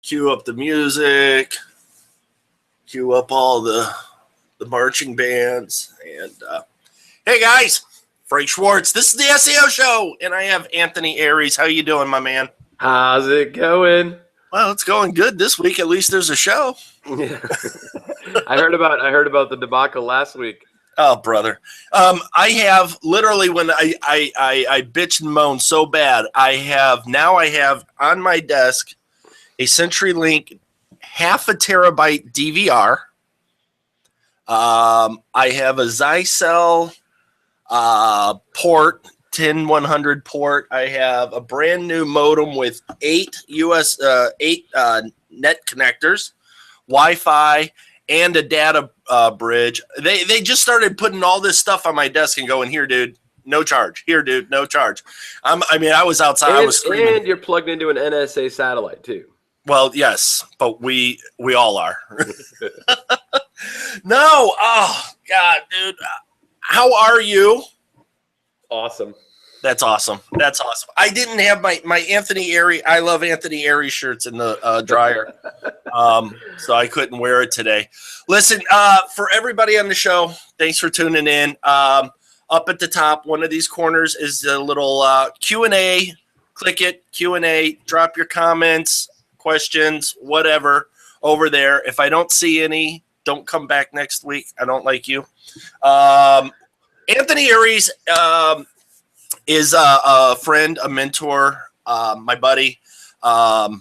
Cue up the music. Cue up all the marching bands. And hey, guys, Frank Schwarz. This is the SEO Show, and I have Anthony Aries. How you doing, my man? How's it going? Well, it's going good this week. At least there's a show. Yeah. I heard about the debacle last week. Oh, brother. I have literally, when I bitched and moaned so bad, I have on my desk a CenturyLink 0.5 terabyte DVR. I have a Zycel port, 10100 port. I have a brand new modem with 8 net connectors, Wi-Fi, and a data bridge. They just started putting all this stuff on my desk and going, here, dude, no charge. Here, dude, no charge. I was outside. I was screaming. And you're plugged into an NSA satellite too. Well, yes, but we all are. No, oh God, dude, how are you? Awesome. That's awesome. That's awesome. I didn't have my Anthony Aries. I love Anthony Aries shirts in the dryer, so I couldn't wear it today. Listen, for everybody on the show, thanks for tuning in. Up at the top, one of these corners is a little Q&A. Click it, Q&A. Drop your comments, questions, whatever over there. If I don't see any, don't come back next week. I don't like you. Anthony Aries is a friend, a mentor, my buddy, a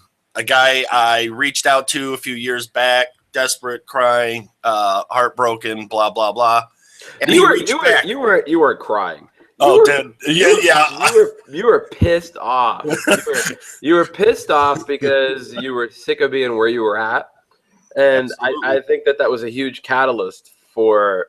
guy I reached out to a few years back, desperate, crying, heartbroken, blah blah blah. And you were crying. Dude, yeah. You were pissed off. You were pissed off because you were sick of being where you were at, and I think that was a huge catalyst for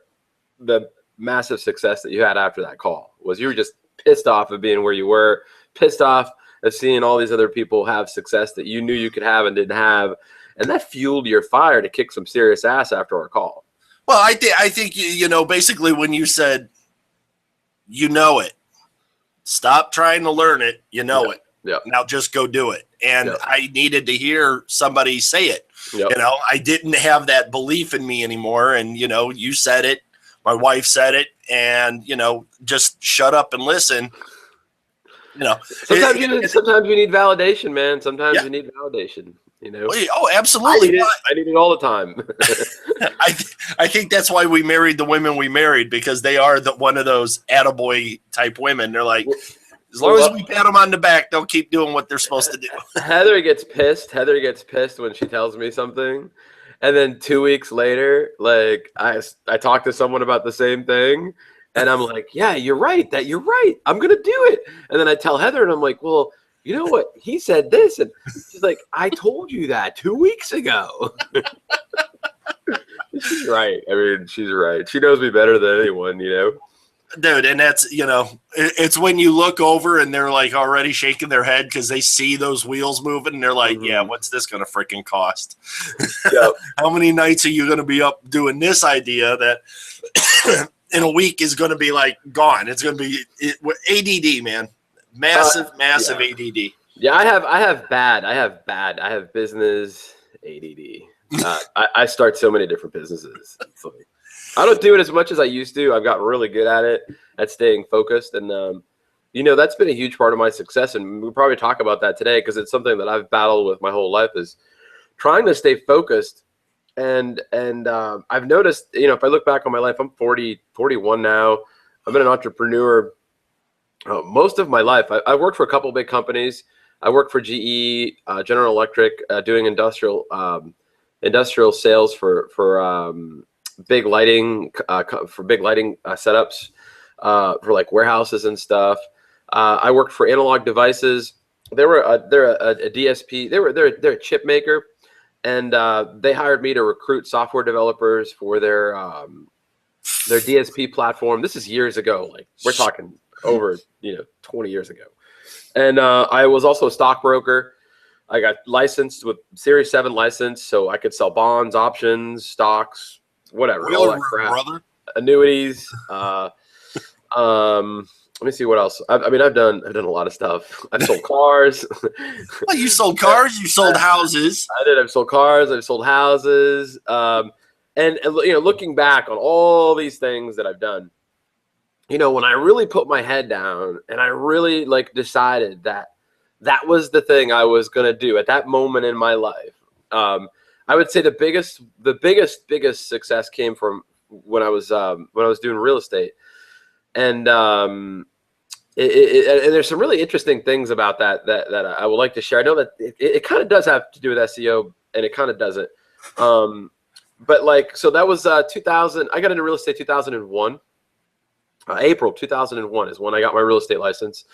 the massive success that you had after that call. Was you were just pissed off of being where you were, pissed off of seeing all these other people have success that you knew you could have and didn't have, and that fueled your fire to kick some serious ass after our call. Well, I think basically when you said, you know it, stop trying to learn it, it. Yeah. Now just go do it. And I needed to hear somebody say it. Yep. I didn't have that belief in me anymore. And you said it. My wife said it, and just shut up and listen. Sometimes you need validation, man. Sometimes you need validation. Oh, absolutely. I need it all the time. I think that's why we married the women we married, because they are one of those attaboy type women. They're like, as long as we pat them on the back, they'll keep doing what they're supposed to do. Heather gets pissed when she tells me something. And then 2 weeks later, like I talked to someone about the same thing, and I'm like, yeah, you're right. You're right. I'm going to do it. And then I tell Heather, and I'm like, well, you know what? He said this. And she's like, I told you that 2 weeks ago. She's right. She's right. She knows me better than anyone, Dude, and that's, it's when you look over and they're like already shaking their head because they see those wheels moving and they're like, yeah, what's this going to freaking cost? Yep. How many nights are you going to be up doing this idea that in a week is going to be like gone? It's going to be ADD, man. Massive ADD. Yeah, I have business ADD. I start so many different businesses. It's like, I don't do it as much as I used to. I've gotten really good at it, at staying focused. And, that's been a huge part of my success. And we'll probably talk about that today because it's something that I've battled with my whole life, is trying to stay focused. And I've noticed, if I look back on my life, I'm 41 now. I've been an entrepreneur most of my life. I worked for a couple of big companies. I worked for GE, General Electric, doing industrial sales for big lighting setups for like warehouses and stuff. I worked for Analog Devices. They're a DSP. They're a chip maker, and they hired me to recruit software developers for their DSP platform. This is years ago. Like we're talking over 20 years ago. And I was also a stockbroker. I got licensed with Series 7 license, so I could sell bonds, options, stocks, whatever, all that crap. Brother. Annuities. let me see what else. I mean, I've done a lot of stuff. I've sold cars. Well, you sold cars. You sold houses. I did. I've sold cars. I've sold houses. And you know, looking back on all these things that I've done, you know, when I really put my head down and I really like decided that that was the thing I was going to do at that moment in my life. I would say the biggest success came from when I was doing real estate. And and there's some really interesting things about that I would like to share. I know that it kind of does have to do with SEO, and it kind of doesn't. But like, so that was 2000. I got into real estate 2001. April 2001 is when I got my real estate license,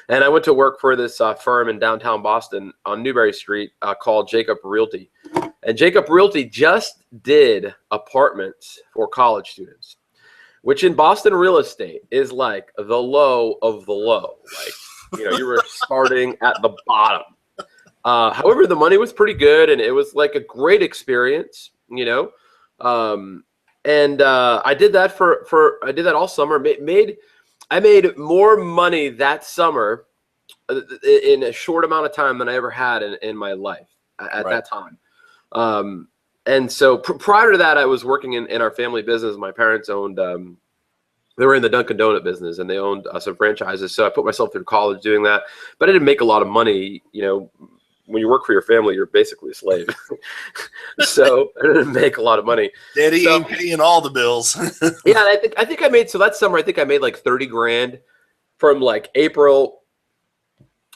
and I went to work for this firm in downtown Boston on Newbury Street called Jacob Realty. And Jacob Realty just did apartments for college students, which in Boston real estate is like the low of the low. Like, you know, you were starting at the bottom. However, the money was pretty good, and it was like a great experience, you know. I did that I did that all summer. I made more money that summer in a short amount of time than I ever had in my life at that time. And so prior to that, I was working in our family business. My parents owned, they were in the Dunkin' Donut business, and they owned some franchises. So I put myself through college doing that, but I didn't make a lot of money. You know, when you work for your family, you're basically a slave. So I didn't make a lot of money. Daddy ain't paying all the bills. Yeah, I think I made, so that summer, I think I made like 30 grand from like April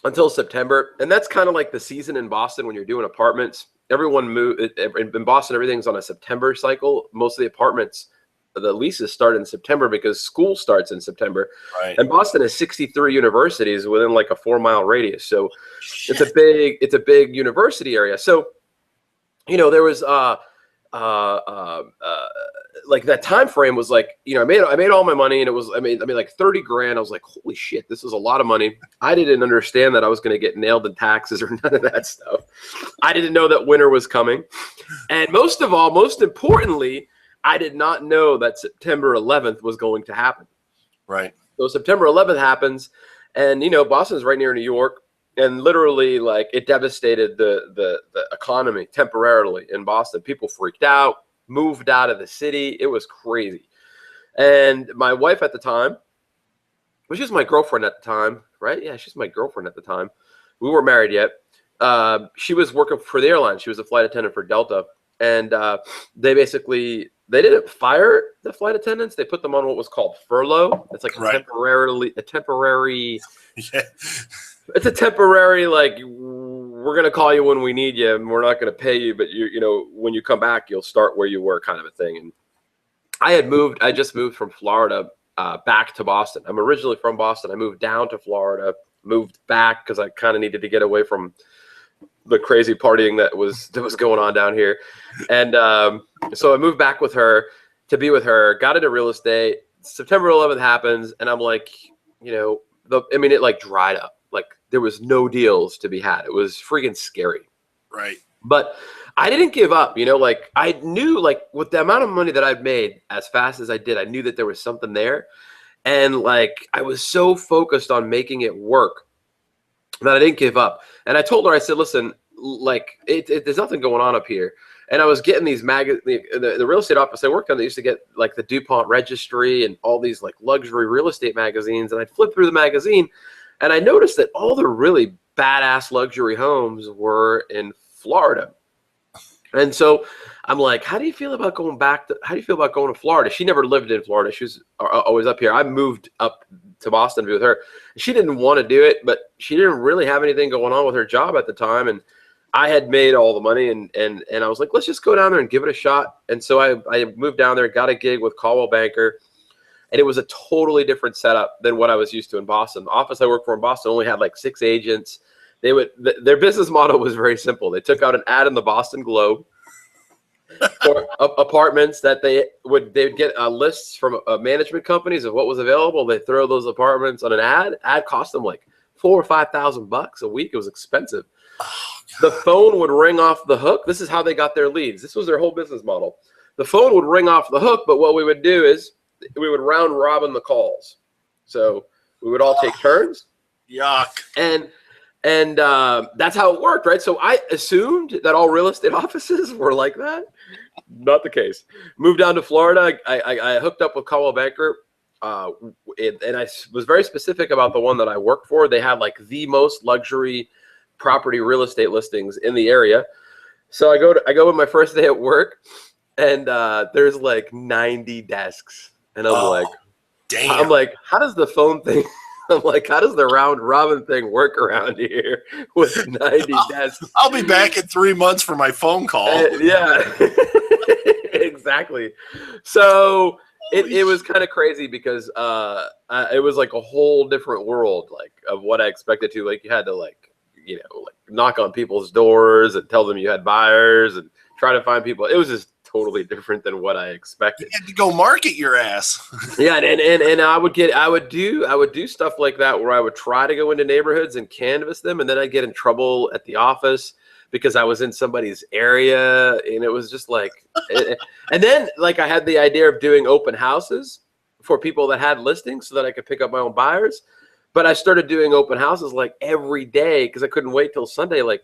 until September. And that's kind of like the season in Boston when you're doing apartments. Everyone moved in Boston. Everything's on a September cycle. Most of the apartments, the leases start in September because school starts in September. Right. And Boston has 63 universities within like a 4-mile radius. So it's a big university area. So, you know, there was like that time frame was like, you know, I made all my money, and it was I made like 30 grand. I was like, holy shit, this is a lot of money. I didn't understand that I was going to get nailed in taxes or none of that stuff. I didn't know that winter was coming. And most importantly, I did not know that September 11th was going to happen. Right. So September 11th happens, and you know, Boston's right near New York, and literally like it devastated the economy temporarily in Boston. People freaked out, moved out of the city. It was crazy. And my wife at the time, well, she was my girlfriend at the time, right? Yeah, she's my girlfriend at the time. We weren't married yet. She was working for the airline. She was a flight attendant for Delta. And they didn't fire the flight attendants. They put them on what was called furlough. It's like Right. a temporary, Yeah. it's a temporary, like, we're going to call you when we need you, and we're not going to pay you, but you know, when you come back, you'll start where you were, kind of a thing. And I just moved from Florida back to Boston. I'm originally from Boston. I moved down to Florida, moved back because I kind of needed to get away from the crazy partying that was going on down here. And so I moved back with her to be with her, got into real estate. September 11th happens, and I'm like, you know, it like dried up. Like there was no deals to be had. It was freaking scary. Right. But I didn't give up, you know, like I knew, like with the amount of money that I've made as fast as I did, I knew that there was something there. And like, I was so focused on making it work that I didn't give up. And I told her, I said, listen, like there's nothing going on up here. And I was getting these the real estate office I worked on, they used to get like the DuPont Registry and all these like luxury real estate magazines. And I'd flip through the magazine, and I noticed that all the really badass luxury homes were in Florida. And so I'm like, how do you feel about going to Florida? She never lived in Florida. She was always up here. I moved up to Boston to be with her. She didn't want to do it, but she didn't really have anything going on with her job at the time. And I had made all the money, and I was like, let's just go down there and give it a shot. And so I moved down there, got a gig with Caldwell Banker, and it was a totally different setup than what I was used to in Boston. The office I worked for in Boston only had like 6 agents. Their business model was very simple. They took out an ad in the Boston Globe for apartments that they'd get lists from management companies of what was available. They throw those apartments on an ad. Ad cost them like $4,000 or $5,000 a week. It was expensive. The phone would ring off the hook. This is how they got their leads. This was their whole business model. The phone would ring off the hook, but what we would do is we would round robin the calls. So We would all take turns. Yuck. And that's how it worked, right? So I assumed that all real estate offices were like that. Not the case. Moved down to Florida. I hooked up with Coldwell Banker, and I was very specific about the one that I worked for. They had like the most luxury property real estate listings in the area. So I go with my first day at work, and there's like 90 desks, and I'm like, how does the phone thing? I'm like, how does the round robin thing work around here with 90 desks? I'll be back in 3 months for my phone call. Yeah, exactly. So it was kind of crazy because it was like a whole different world, like of what I expected to. Like you had to like knock on people's doors and tell them you had buyers and try to find people. It was just totally different than what I expected. You had to go market your ass. Yeah, and I would do stuff like that where I would try to go into neighborhoods and canvass them, and then I'd get in trouble at the office because I was in somebody's area, and it was just like and then like I had the idea of doing open houses for people that had listings so that I could pick up my own buyers. But I started doing open houses like every day because I couldn't wait till Sunday. Like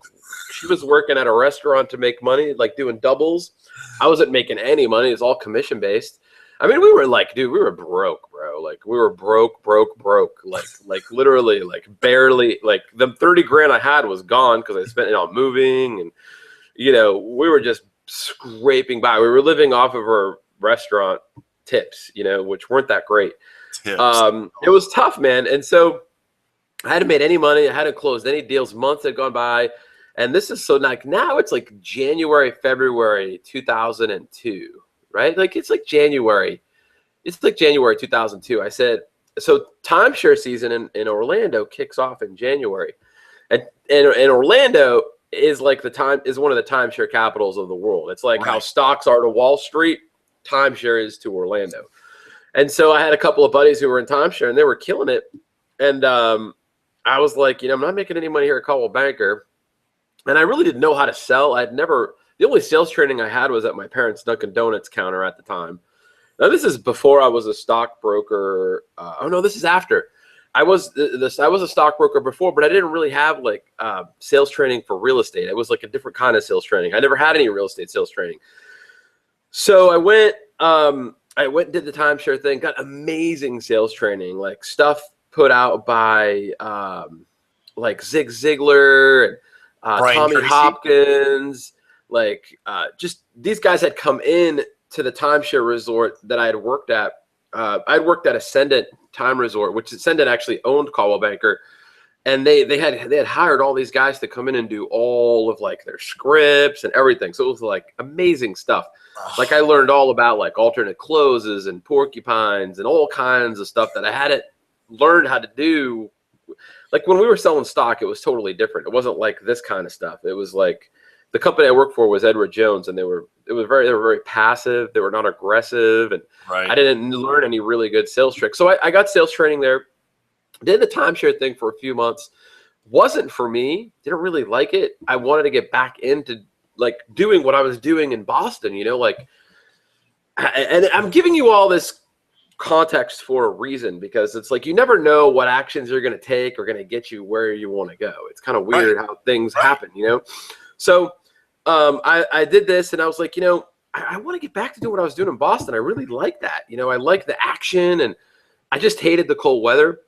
she was working at a restaurant to make money, like doing doubles. I wasn't making any money. It's all commission based. I mean, we were like, dude, we were broke, bro. Like we were broke. Like literally, like barely. Like the 30 grand I had was gone because I spent it on moving, and we were just scraping by. We were living off of our restaurant tips, which weren't that great. It was tough, man. And so I hadn't made any money. I hadn't closed any deals. Months had gone by. And this is so like now it's like January, February 2002, right? Like it's like January. It's like January 2002. I said, so timeshare season in Orlando kicks off in January. And Orlando is like is one of the timeshare capitals of the world. It's like how stocks are to Wall Street, timeshare is to Orlando. And so I had a couple of buddies who were in timeshare, and they were killing it. And I was like, I'm not making any money here at Coldwell Banker. And I really didn't know how to sell. The only sales training I had was at my parents' Dunkin' Donuts counter at the time. Now, this is before I was a stockbroker. This is after. I was a stockbroker before, but I didn't really have like sales training for real estate. It was like a different kind of sales training. I never had any real estate sales training. So I went and did the timeshare thing, got amazing sales training, like stuff put out by like Zig Ziglar and Tommy Tracy. Hopkins. Like just these guys had come in to the timeshare resort that I had worked at. I'd worked at Ascendant Time Resort, which Ascendant actually owned Coldwell Banker. And they had hired all these guys to come in and do all of like their scripts and everything. So it was like amazing stuff. Like I learned all about like alternate closes and porcupines and all kinds of stuff that I hadn't learned how to do. Like when we were selling stock, it was totally different. It wasn't like this kind of stuff. It was like the company I worked for was Edward Jones, and they were very passive. They were not aggressive, and I didn't learn any really good sales tricks. So I got sales training there. Did the timeshare thing for a few months. Wasn't for me. Didn't really like it. I wanted to get back into like doing what I was doing in Boston, like, and I'm giving you all this context for a reason, because it's like you never know what actions you're going to take are going to get you where you want to go. It's kind of weird how things happen, So I did this, and I was like, I want to get back to doing what I was doing in Boston. I really like that. I like the action, and I just hated the cold weather.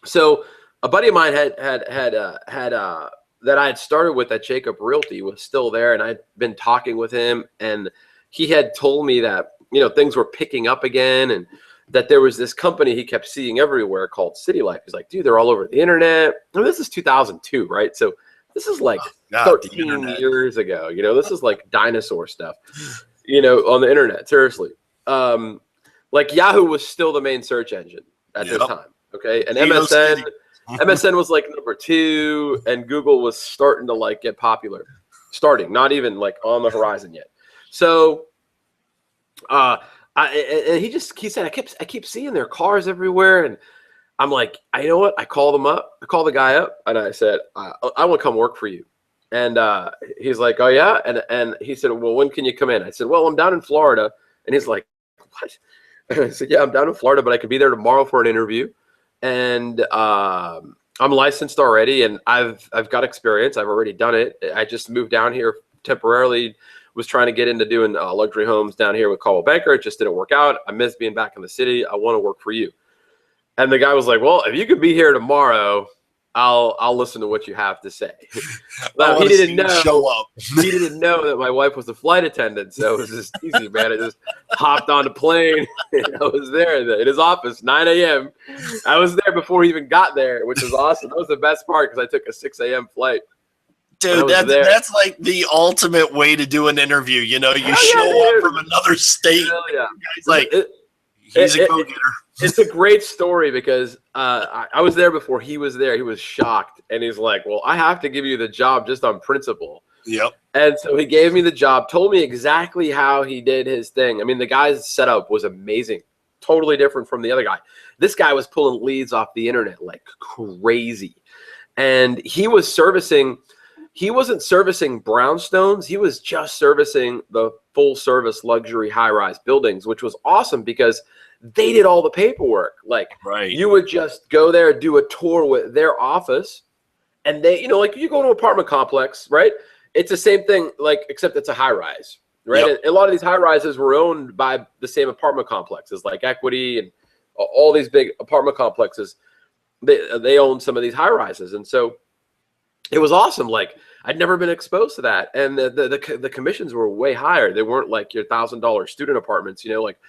So a buddy of mine had that I had started with at Jacob Realty was still there, and I'd been talking with him, and he had told me that things were picking up again, and that there was this company he kept seeing everywhere called City Life. He's like, dude, they're all over the internet. I mean, this is 2002, right? So this is like 13 years ago. This is like dinosaur stuff, on the internet. Seriously, like Yahoo was still the main search engine at this time. Okay, and MSN was like number 2, and Google was starting to like get popular, not even like on the horizon yet. So, he said I keep seeing their cars everywhere, and I'm like, you know what? I called the guy up, and I said, I want to come work for you. And he's like, oh yeah, and he said, well, when can you come in? I said, well, I'm down in Florida, and he's like, what? And I said, yeah, I'm down in Florida, but I could be there tomorrow for an interview. and I'm licensed already, and I've got experience. I've already done it. I just moved down here temporarily. Was trying to get into doing luxury homes down here with Coldwell Banker. It just didn't work out. I miss being back in the city. I want to work for you. And the guy was like, well, if you could be here tomorrow, I'll listen to what you have to say. Well, he didn't know. Show up. He didn't know that my wife was a flight attendant, so it was just easy, man. I just hopped on the plane. And I was there in his office, 9 a.m. I was there before he even got there, which was awesome. That was the best part because I took a 6 a.m. flight. Dude, that's like the ultimate way to do an interview. You know, you show up from another state. Yeah. He's like, he's a go-getter. It's a great story because I was there before he was there. He was shocked. And he's like, well, I have to give you the job just on principle. Yep. And so he gave me the job, told me exactly how he did his thing. I mean, the guy's setup was amazing. Totally different from the other guy. This guy was pulling leads off the internet like crazy. And he wasn't servicing brownstones. He was just servicing the full service luxury high-rise buildings, which was awesome because they did all the paperwork. Like you would just go there, do a tour with their office, and they, you know, like you go to an apartment complex, right? It's the same thing, like, except it's a high-rise, right? Yep. And a lot of these high-rises were owned by the same apartment complexes, like Equity and all these big apartment complexes. They own some of these high-rises, and so it was awesome. Like, I'd never been exposed to that. And the commissions were way higher. They weren't like your $1,000 student apartments, you know, like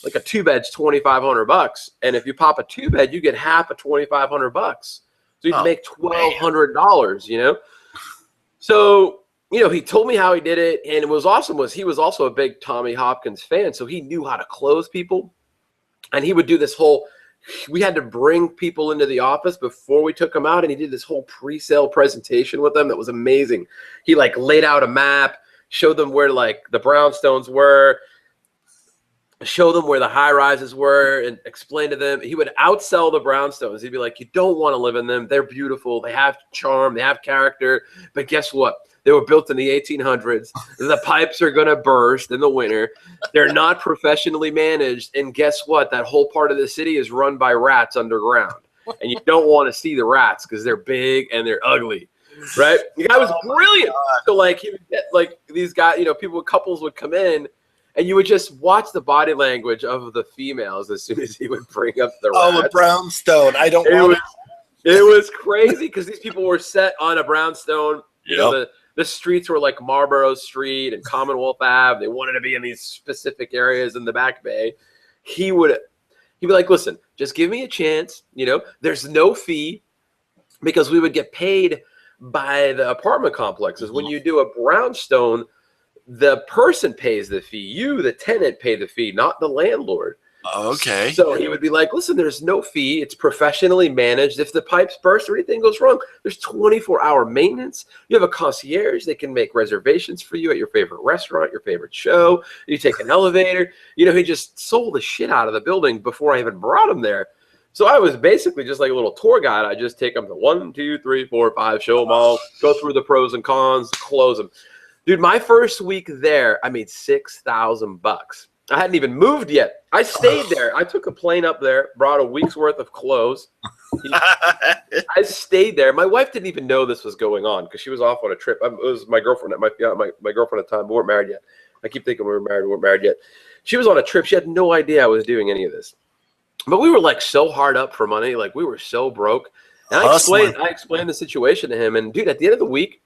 a 2-bed's $2,500. And if you pop a 2-bed, you get half of $2,500. So you'd make $1,200, you know? So, you know, he told me how he did it. And it was awesome was he was also a big Tommy Hopkins fan. So he knew how to close people. And he would do this whole, we had to bring people into the office before we took them out, and he did this whole pre-sale presentation with them that was amazing. He like laid out a map, showed them where like the brownstones were, show them where the high rises were, and explain to them. He would outsell the brownstones. He'd be like, you don't want to live in them. They're beautiful. They have charm. They have character. But guess what? They were built in the 1800s. The pipes are going to burst in the winter. They're not professionally managed. And guess what? That whole part of the city is run by rats underground. And you don't want to see the rats because they're big and they're ugly. Right? The guy was brilliant. So like he would get like these guys, you know, couples would come in, and you would just watch the body language of the females as soon as he would bring up the rats. Oh, a brownstone. I don't want it. It was crazy because these people were set on a brownstone. You know, the streets were like Marlborough Street and Commonwealth Ave. They wanted to be in these specific areas in the Back Bay. He'd be like, listen, just give me a chance. You know, there's no fee because we would get paid by the apartment complexes. When you do a brownstone, the person pays the fee. You, the tenant, pay the fee, not the landlord. Okay. So he would be like, listen, there's no fee. It's professionally managed. If the pipes burst or anything goes wrong, there's 24-hour maintenance. You have a concierge. They can make reservations for you at your favorite restaurant, your favorite show. You take an elevator. You know, he just sold the shit out of the building before I even brought him there. So I was basically just like a little tour guide. I just take them to 1, 2, 3, 4, 5, show them all, go through the pros and cons, close them. Dude, my first week there, I made $6,000. I hadn't even moved yet. I stayed there. I took a plane up there, brought a week's worth of clothes. I stayed there. My wife didn't even know this was going on because she was off on a trip. It was my girlfriend, my girlfriend at the time. We weren't married yet. I keep thinking we were married. We weren't married yet. She was on a trip. She had no idea I was doing any of this. But we were like so hard up for money. Like we were so broke. And I explained the situation to him. And dude, at the end of the week,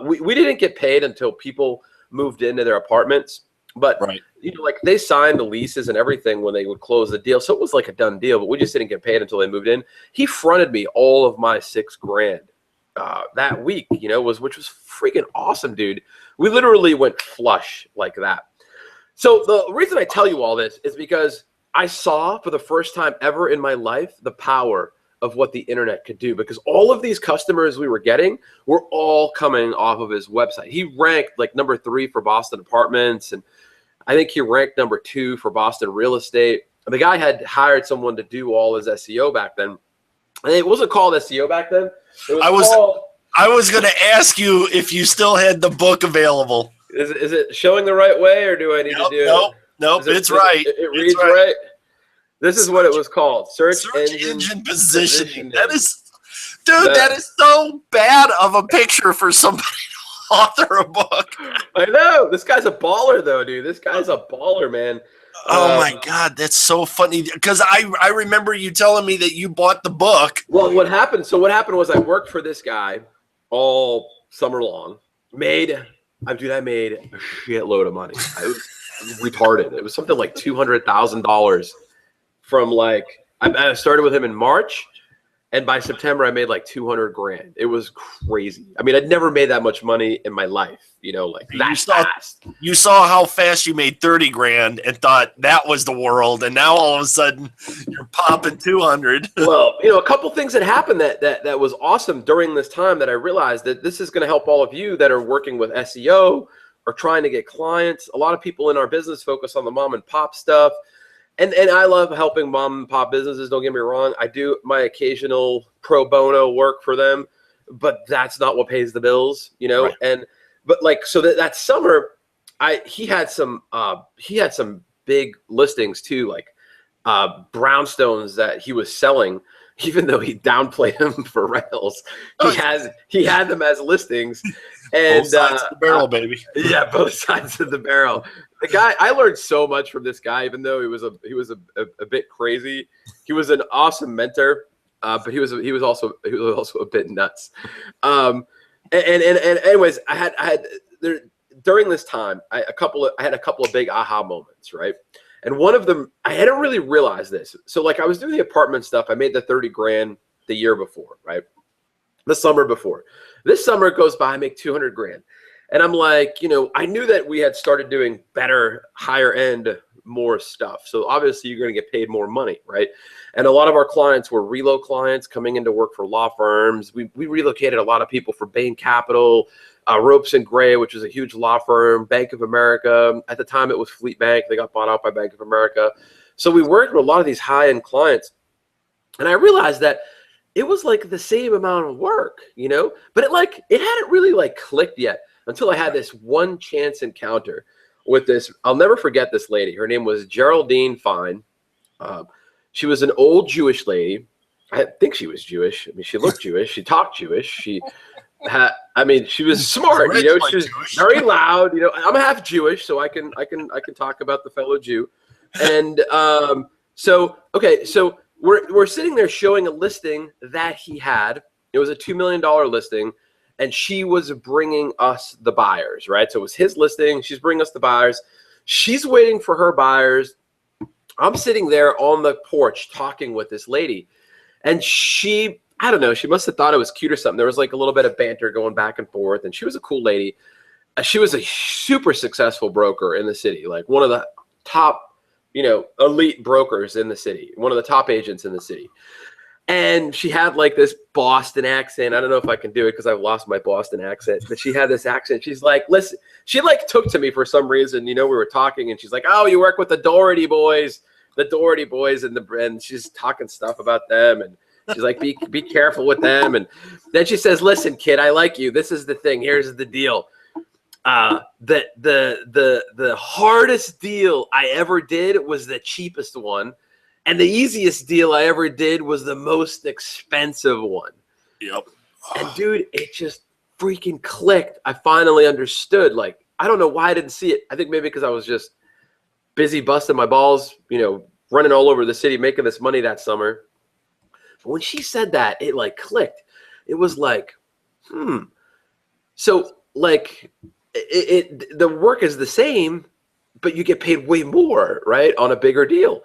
we didn't get paid until people moved into their apartments. But, you know, like they signed the leases and everything when they would close the deal. So it was like a done deal, but we just didn't get paid until they moved in. He fronted me all of my $6,000 that week, you know, which was freaking awesome, dude. We literally went flush like that. So the reason I tell you all this is because I saw for the first time ever in my life the power of what the internet could do, because all of these customers we were getting were all coming off of his website. He ranked like number 3 for Boston Apartments, and I think he ranked number 2 for Boston Real Estate. The guy had hired someone to do all his SEO back then. And it wasn't called SEO back then. I was going to ask you if you still had the book available. Is it showing the right way, or do I need to do it? Nope, it's right. It reads right. This is what it was called. Search engine positioning. positioning. That is so bad of a picture for somebody to author a book. I know. This guy's a baller, though, dude. This guy's a baller, man. Oh my God, that's so funny. Because I remember you telling me that you bought the book. Well, what happened? So what happened was I worked for this guy all summer long. I made a shitload of money. I was retarded. It was something like $200,000 from like I started with him in March, and by September I made like 200 grand. It was crazy. I mean, I'd never made that much money in my life, like that fast. You saw how fast you made 30 grand and thought that was the world, and now all of a sudden you're popping 200. Well, a couple things that happened that was awesome during this time that I realized that this is going to help all of you that are working with SEO or trying to get clients. A lot of people in our business focus on the mom and pop stuff. And I love helping mom and pop businesses. Don't get me wrong. I do my occasional pro bono work for them, but that's not what pays the bills, Right. But like, so that summer, he had some big listings too, like brownstones that he was selling, even though he downplayed them for rentals. He had them as listings. And both sides of the barrel, baby. Yeah, both sides of the barrel. The guy, I learned so much from this guy, even though he was a bit crazy. He was an awesome mentor, but he was also a bit nuts. And anyways, I had during this time, I had a couple of big aha moments, right? And one of them, I hadn't really realized this. So like I was doing the apartment stuff. I made the 30 grand the year before, right? The summer before. This summer goes by, I make 200 grand. And I'm like, I knew that we had started doing better, higher end, more stuff. So obviously you're going to get paid more money, right? And a lot of our clients were reload clients coming into work for law firms. We relocated a lot of people for Bain Capital, Ropes and Gray, which was a huge law firm, Bank of America. At the time it was Fleet Bank. They got bought out by Bank of America. So we worked with a lot of these high-end clients. And I realized that it was like the same amount of work, but it hadn't really like clicked yet until I had this one chance encounter with this. I'll never forget this lady. Her name was Geraldine Fine. She was an old Jewish lady. I think she was Jewish. I mean, she looked Jewish. She talked Jewish. She was smart. She was very loud. I'm half Jewish, so I can talk about the fellow Jew. And so we're sitting there showing a listing that he had. It was a $2 million listing, and she was bringing us the buyers, right? So it was his listing. She's bringing us the buyers. She's waiting for her buyers. I'm sitting there on the porch talking with this lady, and she, I don't know, she must have thought it was cute or something. There was like a little bit of banter going back and forth, and she was a cool lady. She was a super successful broker in the city, like one of the top elite brokers in the city, one of the top agents in the city. And she had like this Boston accent. I don't know if I can do it because I've lost my Boston accent, but she had this accent. She's like, listen, she like took to me for some reason. We were talking and she's like, oh, you work with the Doherty boys, and she's talking stuff about them. And she's like, be careful with them. And then she says, listen, kid, I like you. This is the thing. Here's the deal. The hardest deal I ever did was the cheapest one, and the easiest deal I ever did was the most expensive one. Yep. And dude, it just freaking clicked. I finally understood. Like, I don't know why I didn't see it. I think maybe because I was just busy busting my balls, running all over the city, making this money that summer. But when she said that, it like clicked. It was like, So like, the work is the same, but you get paid way more, right, on a bigger deal.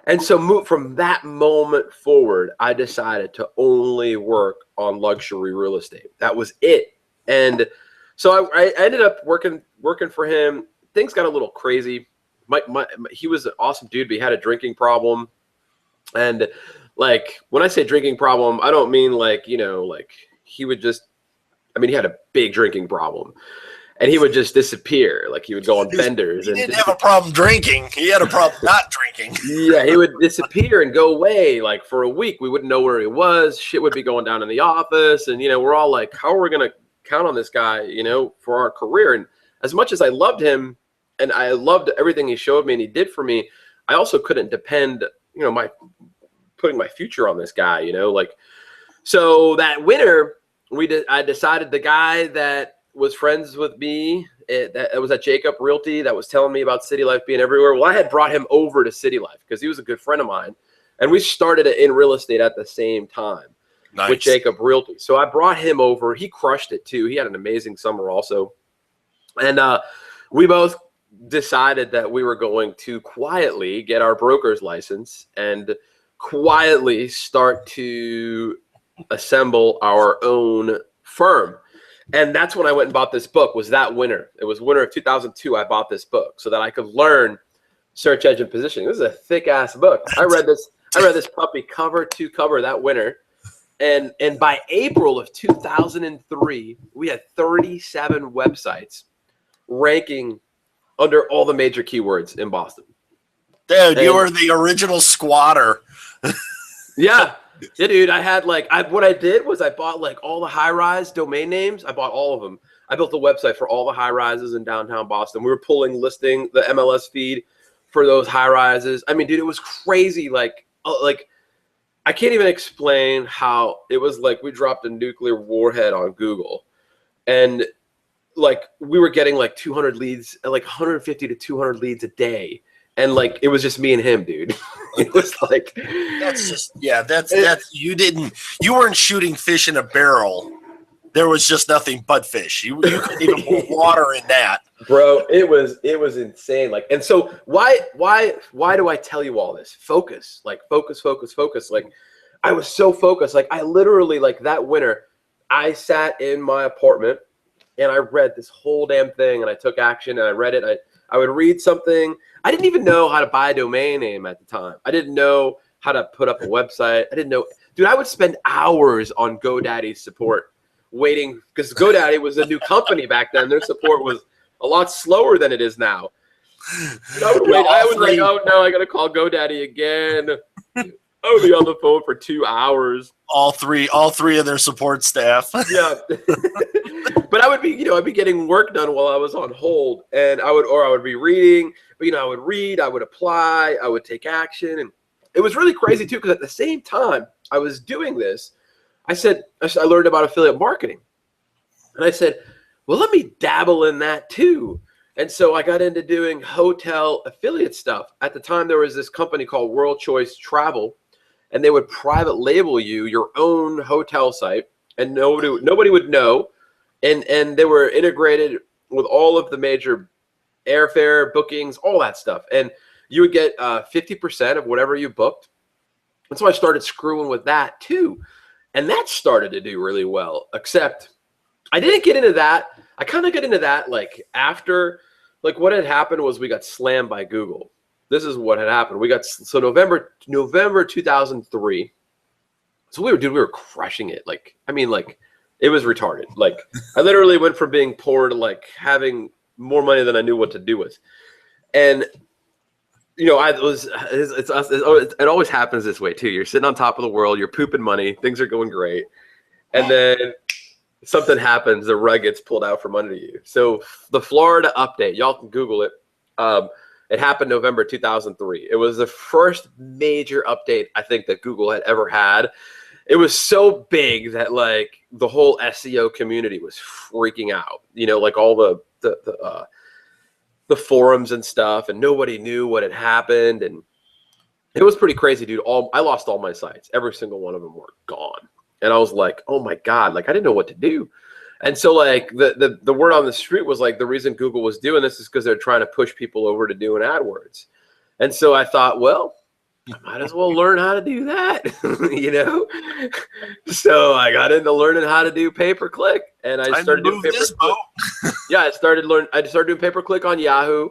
And so from that moment forward, I decided to only work on luxury real estate. That was it. And so I ended up working for him. Things got a little crazy. He was an awesome dude, but he had a drinking problem. And like, when I say drinking problem, I don't mean like, like he would just, he had a big drinking problem. And he would just disappear. Like he would go on benders. He didn't have a problem drinking. He had a problem not drinking. Yeah, he would disappear and go away like for a week. We wouldn't know where he was. Shit would be going down in the office. And, we're all like, how are we going to count on this guy, for our career? And as much as I loved him and I loved everything he showed me and he did for me, I also couldn't depend, putting my future on this guy, like, so that winter I decided the guy that was friends with me, that was at Jacob Realty, that was telling me about City Life being everywhere. Well, I had brought him over to City Life because he was a good friend of mine. And we started in real estate at the same time with Jacob Realty. So I brought him over. He crushed it too. He had an amazing summer also. And we both decided that we were going to quietly get our broker's license and quietly start to assemble our own firm. And that's when I went and bought this book, was that winter. It was winter of 2002. I bought this book so that I could learn search engine positioning. This is a thick ass book. I read this puppy cover to cover that winter. And by April of 2003, we had 37 websites ranking under all the major keywords in Boston. Dude, you were the original squatter. Yeah, dude. I had what I did was I bought all the high-rise domain names. I bought all of them. I built a website for all the high-rises in downtown Boston. We were pulling the MLS feed for those high-rises. I mean, dude, it was crazy. I can't even explain how it was. We dropped a nuclear warhead on Google, and we were getting 200 leads, 150 to 200 leads a day. And it was just me and him, dude. It was you weren't shooting fish in a barrel. There was just nothing but fish. You couldn't even put water in that. Bro, it was insane. And so why do I tell you all this? Focus, focus. I was so focused. I literally, that winter, I sat in my apartment and I read this whole damn thing and I took action and I read it. I would read something. I didn't even know how to buy a domain name at the time. I didn't know how to put up a website. I didn't know. Dude, I would spend hours on GoDaddy's support waiting because GoDaddy was a new company back then. Their support was a lot slower than it is now. And I would wait. I was like, oh no, I got to call GoDaddy again. I would be on the phone for 2 hours. All three of their support staff. Yeah. But I would be, I'd be getting work done while I was on hold, and I would be reading. But I would read, I would apply, I would take action, and it was really crazy too. Because at the same time I was doing this, I learned about affiliate marketing, and I said, well, let me dabble in that too. And so I got into doing hotel affiliate stuff. At the time, there was this company called World Choice Travel, and they would private label you your own hotel site, and nobody would know. And they were integrated with all of the major airfare bookings, all that stuff. And you would get 50% of whatever you booked. And so I started screwing with that too. And that started to do really well, except I didn't get into that. I kind of got into that after, what had happened was we got slammed by Google. This is what had happened. November 2003. So we were crushing it. It was retarded. I literally went from being poor to having more money than I knew what to do with. And it always happens this way too. You're sitting on top of the world, you're pooping money, things are going great. And then something happens, the rug gets pulled out from under you. So the Florida update, y'all can Google it. It happened November 2003. It was the first major update I think that Google had ever had. It was so big that the whole SEO community was freaking out. All the forums and stuff, and nobody knew what had happened, and it was pretty crazy, dude. I lost all my sites. Every single one of them were gone, and I was like, oh my god, I didn't know what to do. And so the word on the street was the reason Google was doing this is because they're trying to push people over to doing AdWords. And so I thought, well, I might as well learn how to do that, So I got into learning how to do pay-per-click, and I started doing pay-per-click. Yeah, I started doing pay-per-click on Yahoo,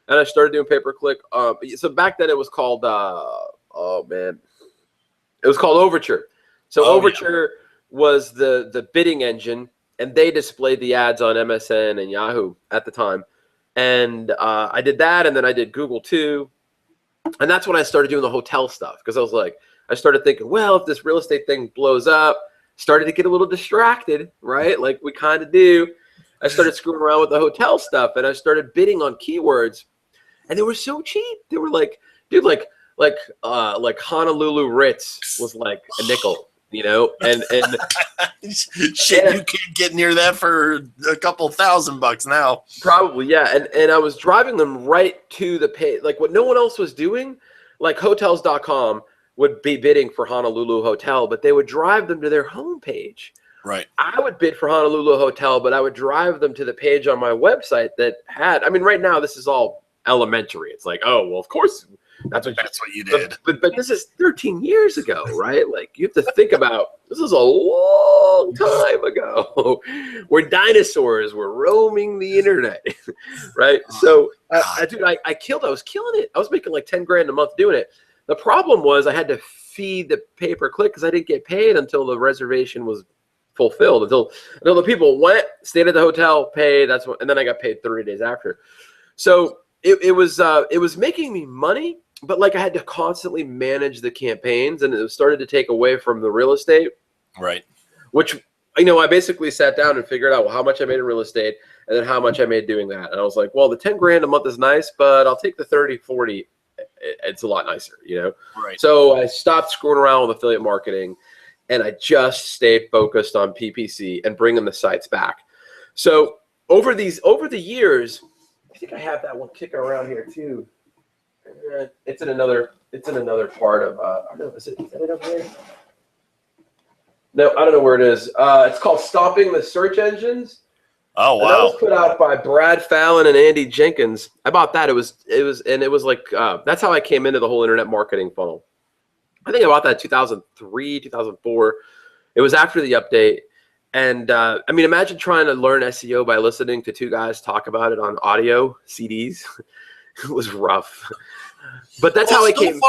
and I started doing pay-per-click. So back then it was called, it was called Overture. So Overture was the bidding engine, and they displayed the ads on MSN and Yahoo at the time. And I did that, and then I did Google too. And that's when I started doing the hotel stuff, because I started thinking, well, if this real estate thing blows up, started to get a little distracted, right? Like we kind of do. I started screwing around with the hotel stuff, and I started bidding on keywords, and they were so cheap. They were dude, like Honolulu Ritz was like a nickel, you know, and shit, you can't get near that for a couple $1,000 now. Probably, yeah. And I was driving them right to the page, like what no one else was doing. Like hotels.com would be bidding for Honolulu Hotel, but they would drive them to their homepage. Right. I would bid for Honolulu Hotel, but I would drive them to the page on my website that had, I mean, right now this is all elementary. It's like, oh, well, of course that's what you did. But this is 13 years ago, right? Like you have to think about, this is a long time ago where dinosaurs were roaming the internet, right? So dude, I was killing it. I was making like 10 grand a month doing it. The problem was I had to feed the pay-per-click because I didn't get paid until the reservation was fulfilled, until the people went, stayed at the hotel, paid. That's what, and then I got paid 30 days after. So it was making me money, but like I had to constantly manage the campaigns, and it started to take away from the real estate. Right. Which, you know, I basically sat down and figured out how much I made in real estate and then how much I made doing that. And I was like, well, the 10 grand a month is nice, but I'll take the 30, 40. It's a lot nicer, you know? Right. So I stopped screwing around with affiliate marketing, and I just stayed focused on PPC and bringing the sites back. So over the years, I think I have that one kicking around here too. It's in another part of, I don't know, is it up here? No, I don't know where it is. It's called Stopping the Search Engines. Oh, wow. And that was put out by Brad Fallon and Andy Jenkins. I bought that. It was like, that's how I came into the whole internet marketing funnel. I think I bought that in 2003, 2004. It was after the update. And I mean, imagine trying to learn SEO by listening to two guys talk about it on audio CDs. It was rough. But that's how I came.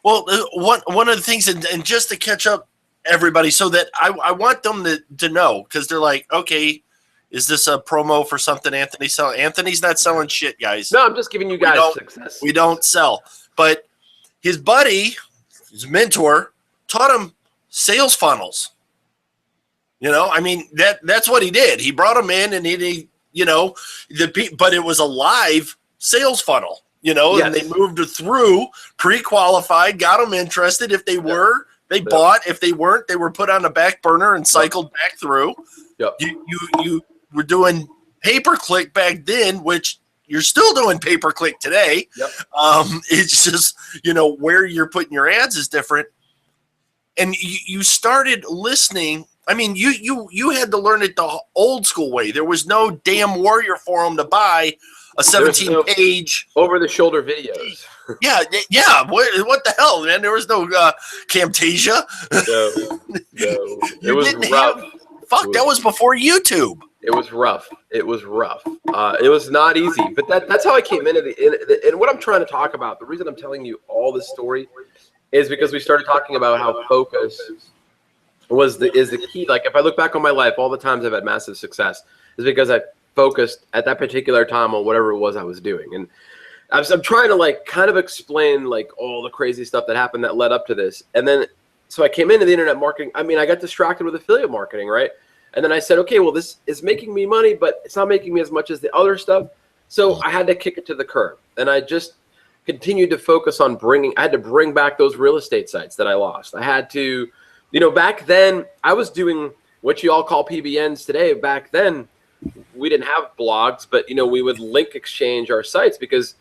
Well, one of the things, and just to catch up everybody, so that I want them to know, because they're like, okay, is this a promo for something Anthony's selling? Anthony's not selling shit, guys. No, I'm just giving you guys success. We don't sell. But his buddy, his mentor, taught him sales funnels. You know, I mean, that's what he did. He brought him in, and he you know, but it was a live sales funnel. You know, yes. And they moved through, pre-qualified, got them interested. If they were, they bought. If they weren't, they were put on the back burner and cycled back through. Yep. You were doing pay-per-click back then, which you're still doing pay-per-click today. Yep. It's just, you know, where you're putting your ads is different. And you started listening. I mean, you had to learn it the old school way. There was no damn Warrior Forum to buy a 17-page over-the-shoulder videos. Yeah. What the hell, man? There was no Camtasia. No. It was rough. That was before YouTube. It was rough. It was not easy, but that's how I came into and what I'm trying to talk about. The reason I'm telling you all this story is because we started talking about how focus is the key. Like if I look back on my life, all the times I've had massive success is because I focused at that particular time on whatever it was I was doing. And I'm trying to like kind of explain like all the crazy stuff that happened that led up to this. And then, so I came into the internet marketing. I mean, I got distracted with affiliate marketing, right? And then I said, okay, well, this is making me money, but it's not making me as much as the other stuff. So I had to kick it to the curb. And I just continued to focus on I had to bring back those real estate sites that I lost. I had to, you know, back then I was doing what you all call PBNs today. Back then, we didn't have blogs, but, you know, we would link exchange our sites because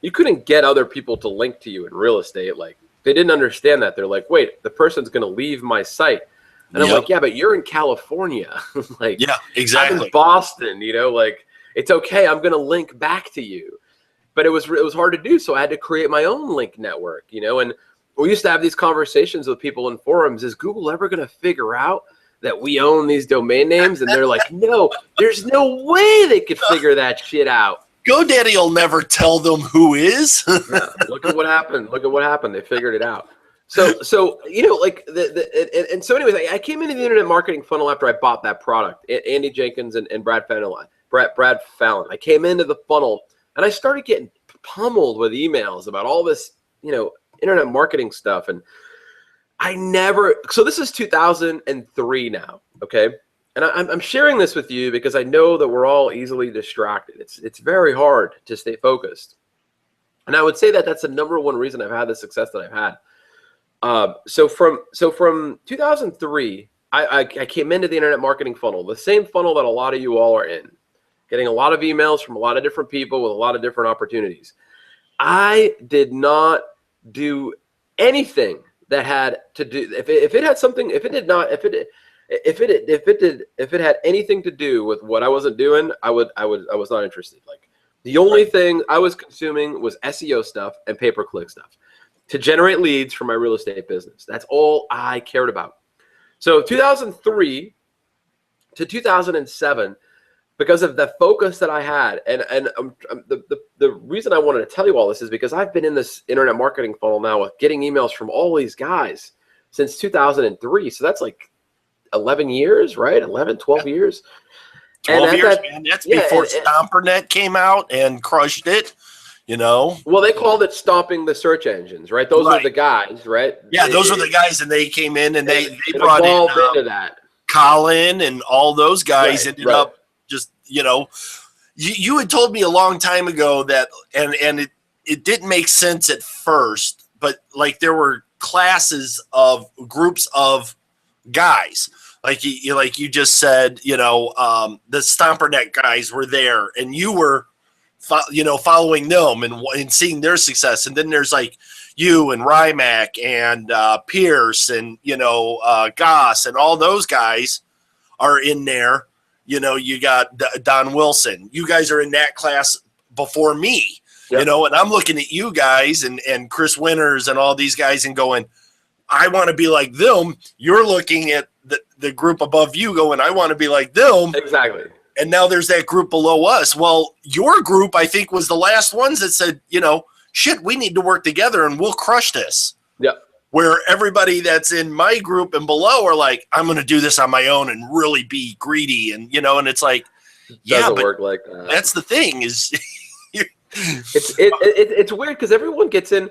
you couldn't get other people to link to you in real estate. Like they didn't understand that. They're like, wait, the person's going to leave my site. And I'm like, yeah, but you're in California. Like, yeah, exactly. I'm in Boston, you know, like it's okay. I'm going to link back to you. But it was hard to do. So I had to create my own link network, you know, and we used to have these conversations with people in forums. Is Google ever going to figure out that we own these domain names? And they're like, no, there's no way they could figure that shit out. GoDaddy will never tell them who is. Yeah, look at what happened. They figured it out. So you know, like and so anyways, I came into the internet marketing funnel after I bought that product, Andy Jenkins and Brad Fallon. I came into the funnel and I started getting pummeled with emails about all this, you know, internet marketing stuff. And so this is 2003 now, okay? And I'm sharing this with you because I know that we're all easily distracted. It's very hard to stay focused. And I would say that that's the number one reason I've had the success that I've had. So from 2003, I came into the internet marketing funnel, the same funnel that a lot of you all are in, getting a lot of emails from a lot of different people with a lot of different opportunities. I did not do anything that had to do, if it had something, if it had anything to do with what I wasn't doing, I was not interested. Like, the only thing I was consuming was SEO stuff and pay-per-click stuff to generate leads for my real estate business. That's all I cared about. So 2003 to 2007, because of the focus that I had, and the reason I wanted to tell you all this is because I've been in this internet marketing funnel now with getting emails from all these guys since 2003. So that's like 11 years, right? 11, 12 years. 12 years, man. That's before StomperNet came out and crushed it, you know? Well, they called it stomping the search engines, right? Those were the guys, right? Yeah, those were the guys, and they came in and they brought in into that. Colin and all those guys ended up just, you know, you had told me a long time ago that, and it didn't make sense at first, but like there were classes of groups of guys. Like you just said, you know, the StomperNet guys were there, and you were, following them and seeing their success. And then there's like you and Rymac and Pierce and, Goss and all those guys are in there. You know, you got Don Wilson. You guys are in that class before me, and I'm looking at you guys and Chris Winters and all these guys and going, I want to be like them. You're looking at the group above you going, I want to be like them. Exactly. And now there's that group below us. Well, your group, I think, was the last ones that said, shit, we need to work together and we'll crush this. Yeah. Where everybody that's in my group and below are like, I'm going to do this on my own and really be greedy. And, and it's like, doesn't work like that. That's the thing is it's weird because everyone gets in.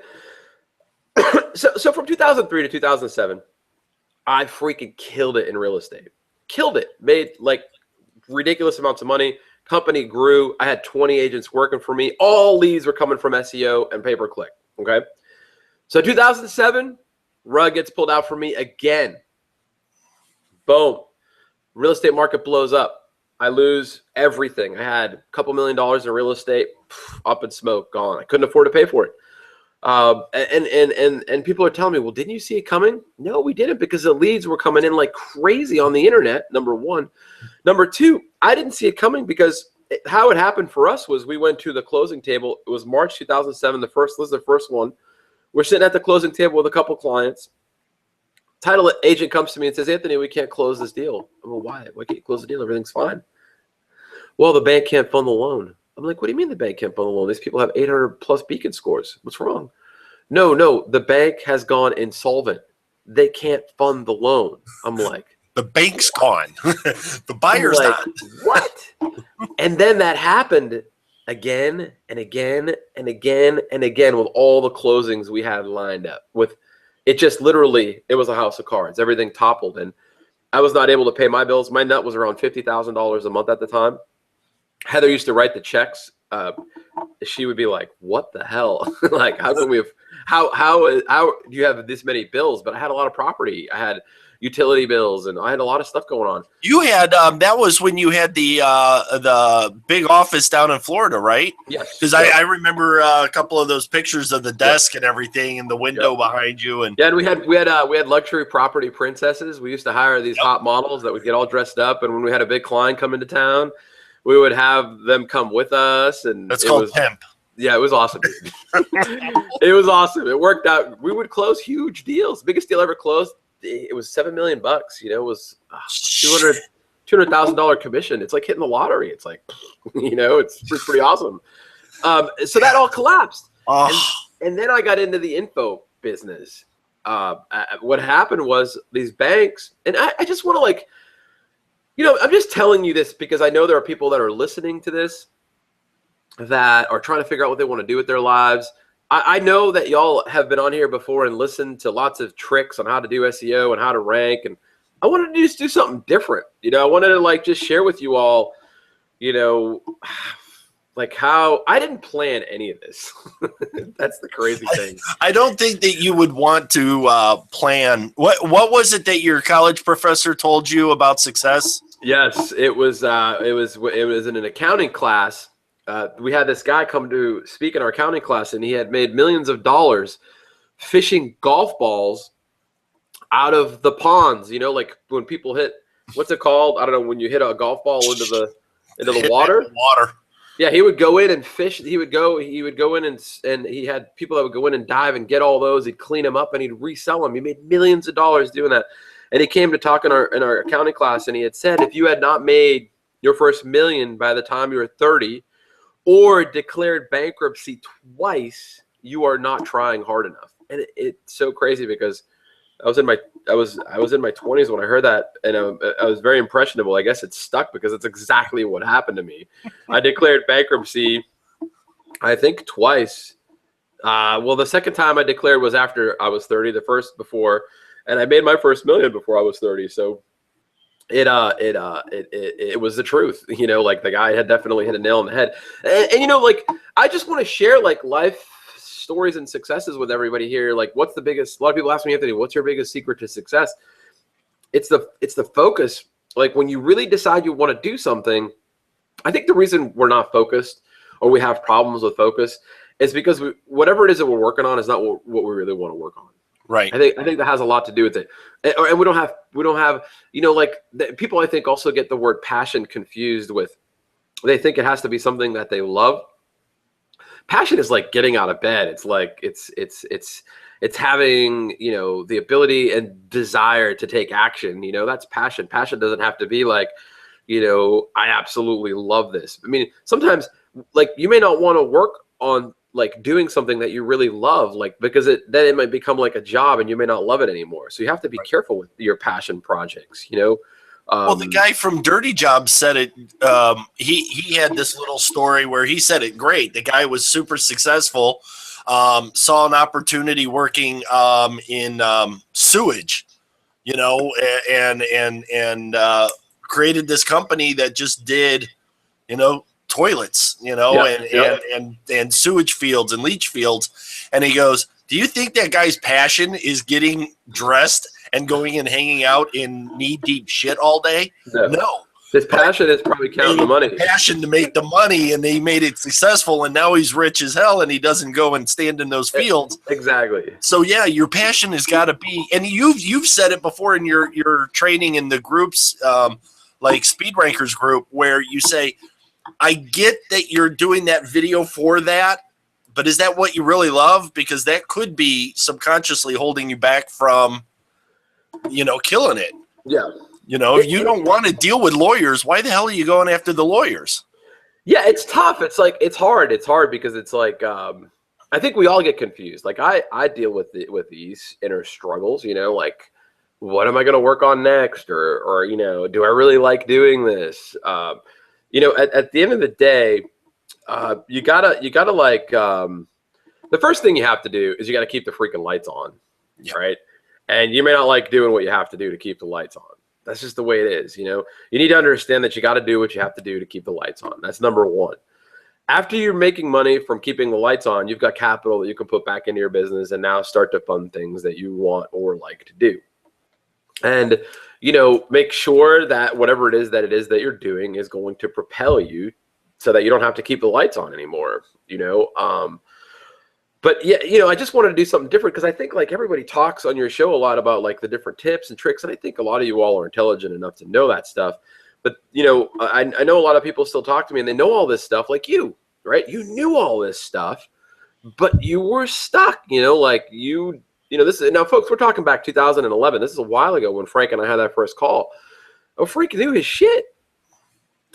So from 2003 to 2007, I freaking killed it in real estate. Killed it. Made like ridiculous amounts of money. Company grew. I had 20 agents working for me. All leads were coming from SEO and pay-per-click. Okay. So 2007, rug gets pulled out for me again. Boom. Real estate market blows up. I lose everything. I had a couple $1 million in real estate, up in smoke, gone. I couldn't afford to pay for it. And people are telling me, well, didn't you see it coming? No, we didn't, because the leads were coming in like crazy on the internet. Number one. Number two, I didn't see it coming because how it happened for us was we went to the closing table. It was March 2007. This was the first one. We're sitting at the closing table with a couple clients. Title agent comes to me and says, Anthony, we can't close this deal. I'm like, why? Why can't you close the deal? Everything's fine. Well, the bank can't fund the loan. I'm like, what do you mean the bank can't fund the loan? These people have 800 plus beacon scores. What's wrong? No, the bank has gone insolvent. They can't fund the loan. I'm like, the bank's gone. The buyer's like, not. What? And then that happened again and again and again and again with all the closings we had lined up. With it just literally, it was a house of cards. Everything toppled, and I was not able to pay my bills. My nut was around $50,000 a month at the time. Heather used to write the checks. She would be like, "What the hell? Like, how can we have? How do you have this many bills?" But I had a lot of property. I had utility bills, and I had a lot of stuff going on. You had that was when you had the big office down in Florida, right? Yes. Because I remember a couple of those pictures of the desk and everything, and the window behind you, and and we had luxury property princesses. We used to hire these hot models that would get all dressed up, and when we had a big client come into town, we would have them come with us, and that's called pimp. Yeah, it was awesome. It was awesome. It worked out. We would close huge deals. Biggest deal ever closed. It was $7 million. It was $200,000 commission. It's like hitting the lottery. It's like, it's pretty awesome. So that all collapsed. And then I got into the info business. What happened was these banks, and I just want to I'm just telling you this because I know there are people that are listening to this that are trying to figure out what they want to do with their lives. I know that y'all have been on here before and listened to lots of tricks on how to do SEO and how to rank. And I wanted to just do something different. I wanted to just share with you all, like how I didn't plan any of this. That's the crazy thing. I don't think that you would want to plan. What was it that your college professor told you about success? Yes, it was in an accounting class. We had this guy come to speak in our accounting class, and he had made millions of dollars fishing golf balls out of the ponds. You know, like when people hit, what's it called? I don't know, when you hit a golf ball into the water. Water. Yeah, he would go in and fish. He would go in and he had people that would go in and dive and get all those. He'd clean them up and he'd resell them. He made millions of dollars doing that. And he came to talk in our accounting class, and he had said, if you had not made your first million by the time you were 30 or declared bankruptcy twice, you are not trying hard enough. And it's so crazy because I was in my 20s when I heard that, and I was very impressionable. I guess it stuck because it's exactly what happened to me. I declared bankruptcy, I think twice. Well, the second time I declared was after I was 30. The first before, and I made my first million before I was 30. So it was the truth. You know, like the guy had definitely hit a nail on the head. And you know, like I just want to share like life stories and successes with everybody here. Like, what's the biggest? A lot of people ask me, Anthony, what's your biggest secret to success? It's the focus. Like when you really decide you want to do something, I think the reason we're not focused or we have problems with focus is because whatever it is that we're working on is not what we really want to work on. Right. I think that has a lot to do with it. And we don't have, you know, like people I think also get the word passion confused with, they think it has to be something that they love. Passion is like getting out of bed. It's like it's having, you know, the ability and desire to take action. You know, that's passion. Passion doesn't have to be like, you know, I absolutely love this. I mean, sometimes like you may not want to work on like doing something that you really love, like because then it might become like a job and you may not love it anymore. So you have to be careful with your passion projects, you know. Well, the guy from Dirty Jobs said it. He had this little story where he said it great. The guy was super successful, saw an opportunity working in sewage, you know, and created this company that just did, you know, toilets, you know, and sewage fields and leach fields. And he goes, do you think that guy's passion is getting dressed and going and hanging out in knee-deep shit all day? No. His passion is probably counting the money. Passion to make the money, and he made it successful, and now he's rich as hell, and he doesn't go and stand in those fields. Exactly. So yeah, your passion has got to be, and you've said it before in your training in the groups, like Speed Rankers group, where you say, I get that you're doing that video for that, but is that what you really love? Because that could be subconsciously holding you back from, you know, killing it. Yeah. You know, if you don't want to deal with lawyers, why the hell are you going after the lawyers? Yeah, it's tough. It's like, it's hard. It's hard because it's like, I think we all get confused. Like I deal with these inner struggles, you know, like what am I going to work on next? Or, you know, do I really like doing this? You know, at the end of the day, you gotta like, the first thing you have to do is you got to keep the freaking lights on. Yeah. Right. And you may not like doing what you have to do to keep the lights on. That's just the way it is. You know, you need to understand that you got to do what you have to do to keep the lights on. That's number one. After you're making money from keeping the lights on, you've got capital that you can put back into your business and now start to fund things that you want or like to do. And, you know, make sure that whatever it is that you're doing is going to propel you so that you don't have to keep the lights on anymore, you know. But yeah, you know, I just wanted to do something different because I think like everybody talks on your show a lot about like the different tips and tricks. And I think a lot of you all are intelligent enough to know that stuff. But, you know, I know a lot of people still talk to me and they know all this stuff like you, right? You knew all this stuff, but you were stuck, you know, like you know, this is now, folks, we're talking back 2011. This is a while ago when Frank and I had that first call. Oh, Frank knew his shit.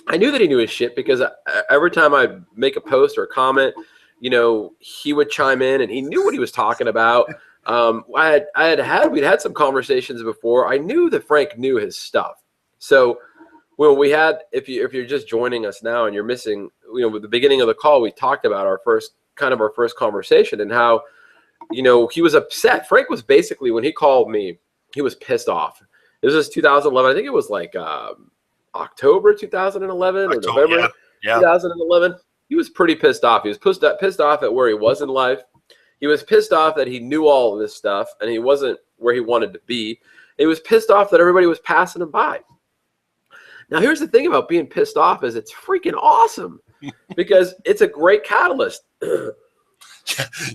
I knew that he knew his shit because every time I make a post or a comment, you know, he would chime in and he knew what he was talking about. We'd had some conversations before. I knew that Frank knew his stuff. So when we had, if you're just joining us now and you're missing, you know, at the beginning of the call, we talked about our first conversation and how, you know, he was upset. Frank was basically, when he called me, he was pissed off. This was 2011. I think it was like October 2011 or November 2011. he was pretty pissed off. He was pissed off at where he was in life. He was pissed off that he knew all of this stuff and he wasn't where he wanted to be. He was pissed off that everybody was passing him by. Now, here's the thing about being pissed off is it's freaking awesome because it's a great catalyst.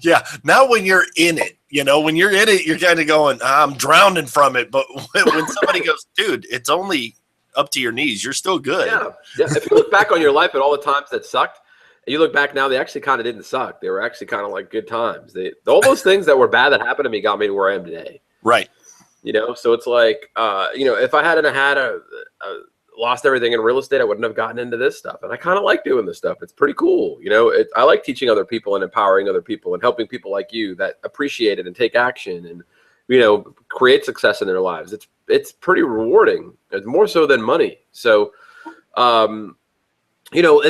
Yeah. Now when you're in it, when you're in it, you're kind of going, I'm drowning from it. But when somebody goes, dude, it's only up to your knees, you're still good. Yeah. If you look back on your life at all the times that sucked, and you look back now, they actually kind of didn't suck. They were actually kind of like good times. All those things that were bad that happened to me got me to where I am today. Right. So it's like, if I hadn't lost everything in real estate, I wouldn't have gotten into this stuff. And I kind of like doing this stuff. It's pretty cool. I like teaching other people and empowering other people and helping people like you that appreciate it and take action and, create success in their lives. It's pretty rewarding. It's more so than money. So, and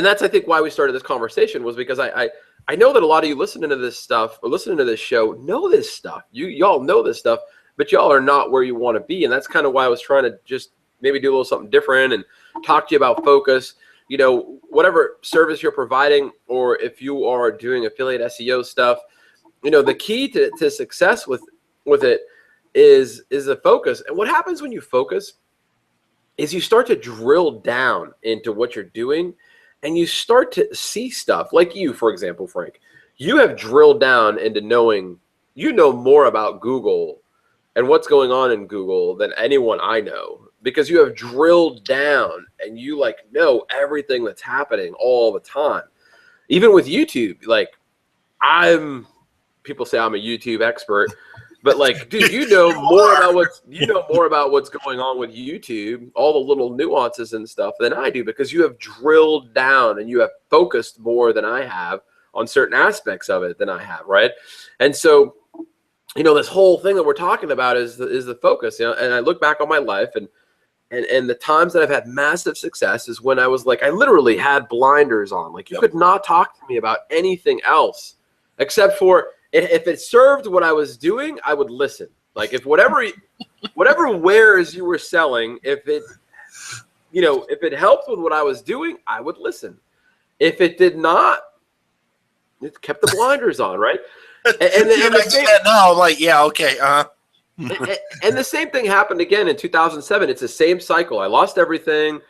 that's, I think, why we started this conversation was because I know that a lot of you listening to this stuff or listening to this show know this stuff. Y'all know this stuff, but y'all are not where you want to be. And that's kind of why I was trying to just maybe do a little something different and talk to you about focus, whatever service you're providing, or if you are doing affiliate SEO stuff, the key to success with it is a focus. And what happens when you focus is you start to drill down into what you're doing and you start to see stuff like you, for example, Frank, you have drilled down into knowing, more about Google and what's going on in Google than anyone I know. Because you have drilled down and you know everything that's happening all the time. Even with YouTube, people say I'm a YouTube expert, but dude, you know more about what's going on with YouTube, all the little nuances and stuff than I do, because you have drilled down and you have focused more than I have on certain aspects of it than I have, right? And so, this whole thing that we're talking about is the focus, and I look back on my life and the times that I've had massive success is when I was I literally had blinders on. You could not talk to me about anything else except for if it served what I was doing, I would listen. If whatever wares you were selling, if it helped with what I was doing, I would listen. If it did not, it kept the blinders on, right? And now I'm like, yeah, okay, and the same thing happened again in 2007. It's the same cycle. I lost everything.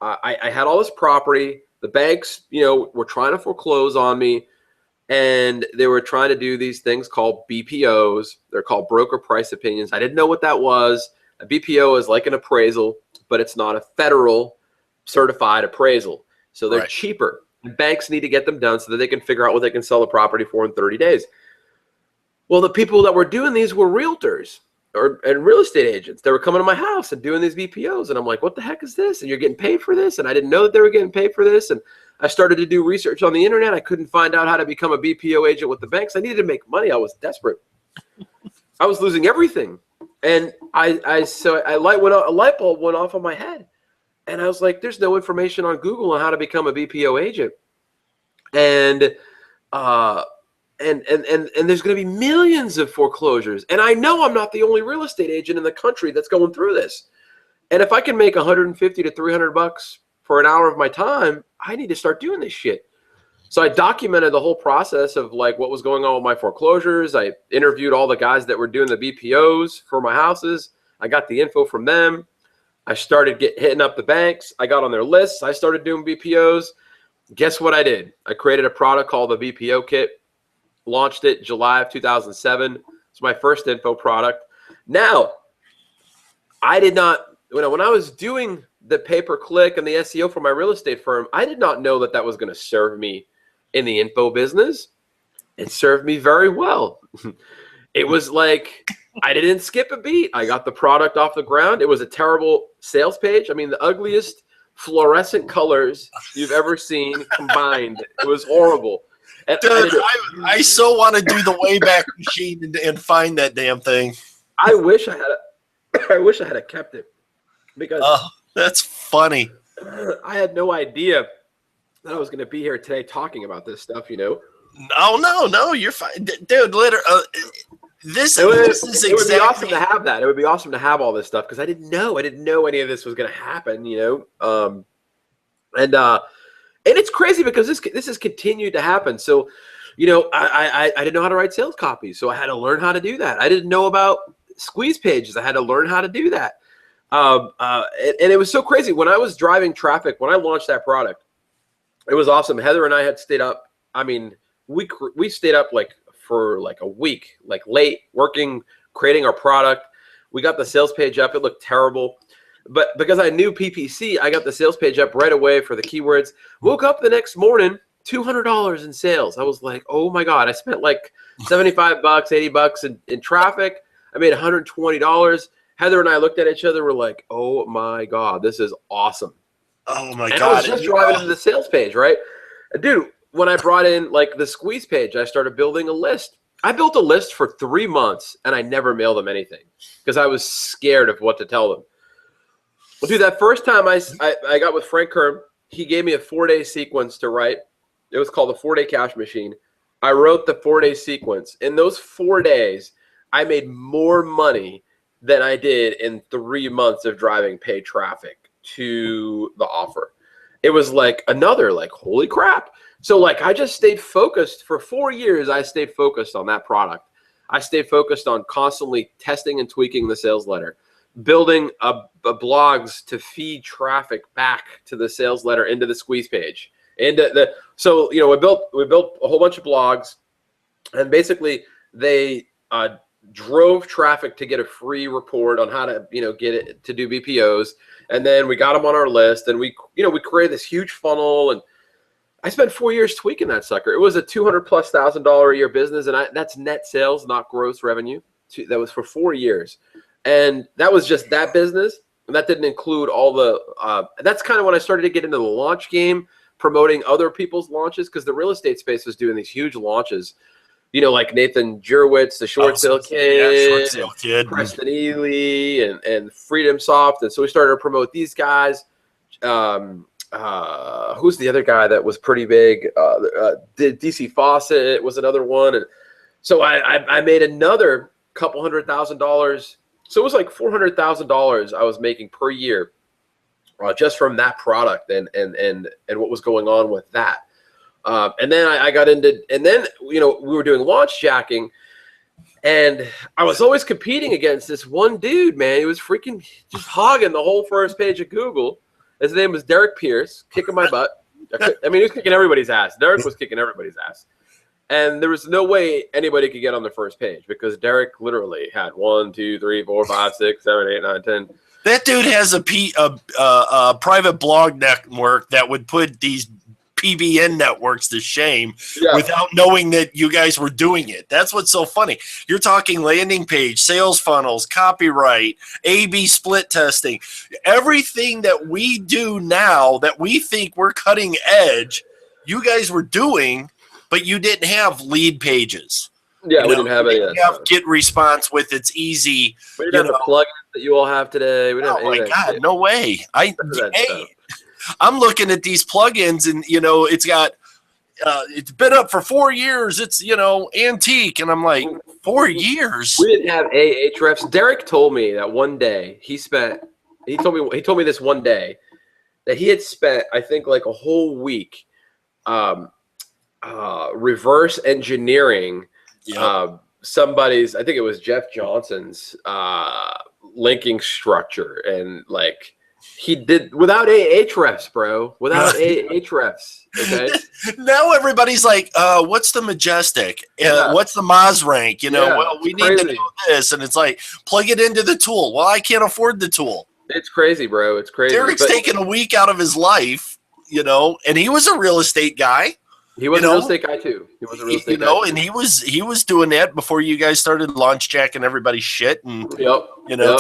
I had all this property. The banks, were trying to foreclose on me, and they were trying to do these things called BPOs. They're called broker price opinions. I didn't know what that was. A BPO is like an appraisal, but it's not a federal certified appraisal. So they're cheaper. And banks need to get them done so that they can figure out what they can sell the property for in 30 days. Well, the people that were doing these were realtors and real estate agents. They were coming to my house and doing these BPOs. And I'm like, what the heck is this? And you're getting paid for this? And I didn't know that they were getting paid for this. And I started to do research on the internet. I couldn't find out how to become a BPO agent with the banks. I needed to make money. I was desperate. I was losing everything. And a light bulb went off on my head. And I was like, there's no information on Google on how to become a BPO agent. And there's going to be millions of foreclosures. And I know I'm not the only real estate agent in the country that's going through this. And if I can make $150 to $300 for an hour of my time, I need to start doing this shit. So I documented the whole process of what was going on with my foreclosures. I interviewed all the guys that were doing the BPOs for my houses. I got the info from them. I started hitting up the banks. I got on their lists. I started doing BPOs. Guess what I did? I created a product called the BPO Kit. Launched it July of 2007. It's my first info product. Now, I did not, when I was doing the pay-per-click and the SEO for my real estate firm, I did not know that was going to serve me in the info business. It served me very well. It was I didn't skip a beat. I got the product off the ground. It was a terrible sales page. I mean, the ugliest fluorescent colors you've ever seen combined. It was horrible. And dude, I so want to do the Wayback Machine and find that damn thing. I wish I had kept it, because that's funny. I had no idea that I was going to be here today talking about this stuff. No, you're fine, dude. This is exactly. It would be awesome to have that. It would be awesome to have all this stuff, because I didn't know any of this was going to happen. And it's crazy because this has continued to happen. So, you know, I didn't know how to write sales copy, so I had to learn how to do that. I didn't know about squeeze pages. I had to learn how to do that. And it was so crazy. When I was driving traffic, when I launched that product, it was awesome. Heather and I had stayed up. I mean, we stayed up like for like a week, like late working, creating our product. We got the sales page up. It looked terrible. But because I knew PPC, I got the sales page up right away for the keywords. Woke up the next morning, $200 in sales. I was like, oh my God, I spent like $75, $80 in traffic. I made $120. Heather and I looked at each other. We're like, oh my God, this is awesome. Oh my God. God. I was just driving to the sales page, right? Dude, when I brought in like the squeeze page, I started building a list. I built a list for 3 months and I never mailed them anything because I was scared of what to tell them. Well, dude, that first time I got with Frank Schwarz, he gave me a 4-day sequence to write. It was called the 4-day cash machine. I wrote the 4-day sequence. In those 4 days, I made more money than I did in 3 months of driving paid traffic to the offer. It was like another, like, holy crap. So like I just stayed focused for 4 years. I stayed focused on that product. I stayed focused on constantly testing and tweaking the sales letter, building a blogs to feed traffic back to the sales letter into the squeeze page. And so, you know, we built a whole bunch of blogs, and basically they drove traffic to get a free report on how to, you know, get it to do BPOs. And then we got them on our list, and we created this huge funnel. And I spent 4 years tweaking that sucker. It was a $200,000+ a year business, and that's net sales, not gross revenue. That was for 4 years. And that was just that business. And that didn't include all the, that's kind of when I started to get into the launch game, promoting other people's launches, because the real estate space was doing these huge launches, you know, like Nathan Jurwitz, the Short Sale Kid, Preston Ely, and Freedom Soft. And so we started to promote these guys. Who's the other guy that was pretty big? DC Fawcett was another one. And so I made another couple $100,000. So it was like $400,000 I was making per year just from that product and what was going on with that. And then I got into, and then, you know, we were doing launch jacking, and I was always competing against this one dude, man. He was freaking just hogging the whole first page of Google. His name was Derek Pierce, kicking my butt. I mean, he was kicking everybody's ass. Derek was kicking everybody's ass. And there was no way anybody could get on the first page because Derek literally had 1, 2, 3, 4, 5, 6, 7, 8, 9, 10. That dude has a private blog network that would put these PBN networks to shame without knowing that you guys were doing it. That's what's so funny. You're talking landing page, sales funnels, copyright, A/B split testing, everything that we do now that we think we're cutting edge, you guys were doing, but you didn't have lead pages. Yeah, we didn't have any of that. You have Get Response with its easy. We didn't have the plugins that you all have today. We didn't oh my God, no way! I'm looking at these plugins, and you know, it's got it's been up for 4 years. It's, you know, antique, and I'm like, 4 years. We didn't have Ahrefs. Derek told me that one day he told me this one day that he had spent, I think, like a whole week reverse engineering somebody's, I think it was Jeff Johnson's linking structure, and like he did without Ahrefs, bro, without Ahrefs. Okay. Now everybody's like, what's the Majestic? What's the Moz rank? You know, well, we need to know this, and it's like, plug it into the tool. Well, I can't afford the tool. It's crazy, bro. It's crazy. Derek's taking a week out of his life, you know, and he was a real estate guy. He was a real estate guy too. He was a real estate guy. And he was doing that before you guys started launch jacking everybody's shit and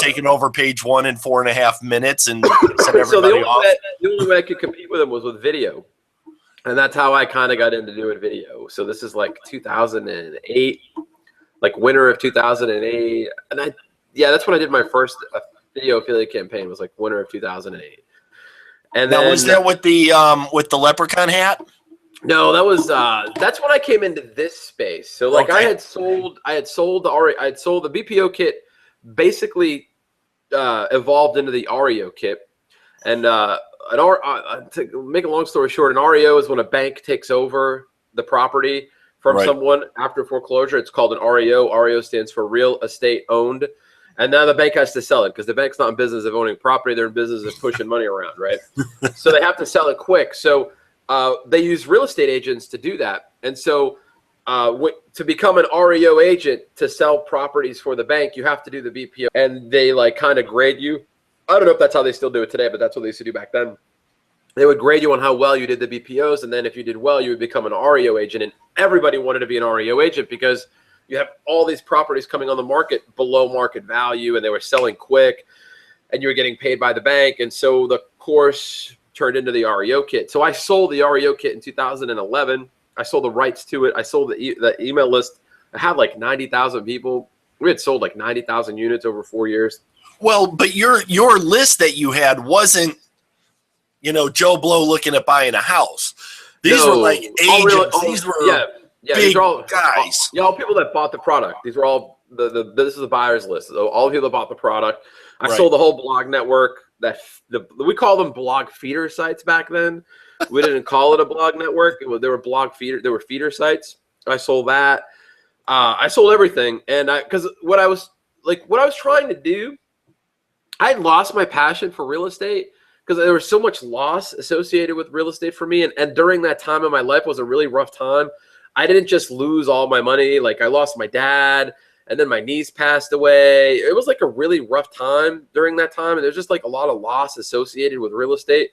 taking over page 1 in 4.5 minutes and set everybody so off. The only way I could compete with him was with video, and that's how I kind of got into doing video. So this is like 2008, like winter of 2008, and that's when I did my first video affiliate campaign. Was like winter of 2008. And now, then was that with the leprechaun hat? No, that was that's when I came into this space. So like I had sold the BPO kit, basically evolved into the REO kit, And to make a long story short, an REO is when a bank takes over the property from someone after foreclosure. It's called an REO. REO stands for real estate owned. And now the bank has to sell it because the bank's not in business of owning property. They're in business of pushing money around, right? So they have to sell it quick. So they use real estate agents to do that. And so to become an REO agent to sell properties for the bank, you have to do the BPO. And they like kind of grade you. I don't know if that's how they still do it today, but that's what they used to do back then. They would grade you on how well you did the BPOs. And then if you did well, you would become an REO agent. And everybody wanted to be an REO agent because you have all these properties coming on the market below market value, and they were selling quick, and you were getting paid by the bank. And so the course turned into the REO kit. So I sold the REO kit in 2011. I sold the rights to it. I sold the email list. I had like 90,000 people. We had sold like 90,000 units over 4 years. Well, but your list that you had wasn't, Joe Blow looking at buying a house. These were like agents. These were big these are all guys. All people that bought the product. These were all this is the buyer's list. So all the people that bought the product. I sold the whole blog network. We call them blog feeder sites back then. We didn't call it a blog network. They were blog feeder. They were feeder sites. I sold that. I sold everything, and because what I was trying to do, I had lost my passion for real estate because there was so much loss associated with real estate for me, and during that time in my life was a really rough time. I didn't just lose all my money. Like I lost my dad, and then my niece passed away. It was like a really rough time during that time. And there's just like a lot of loss associated with real estate.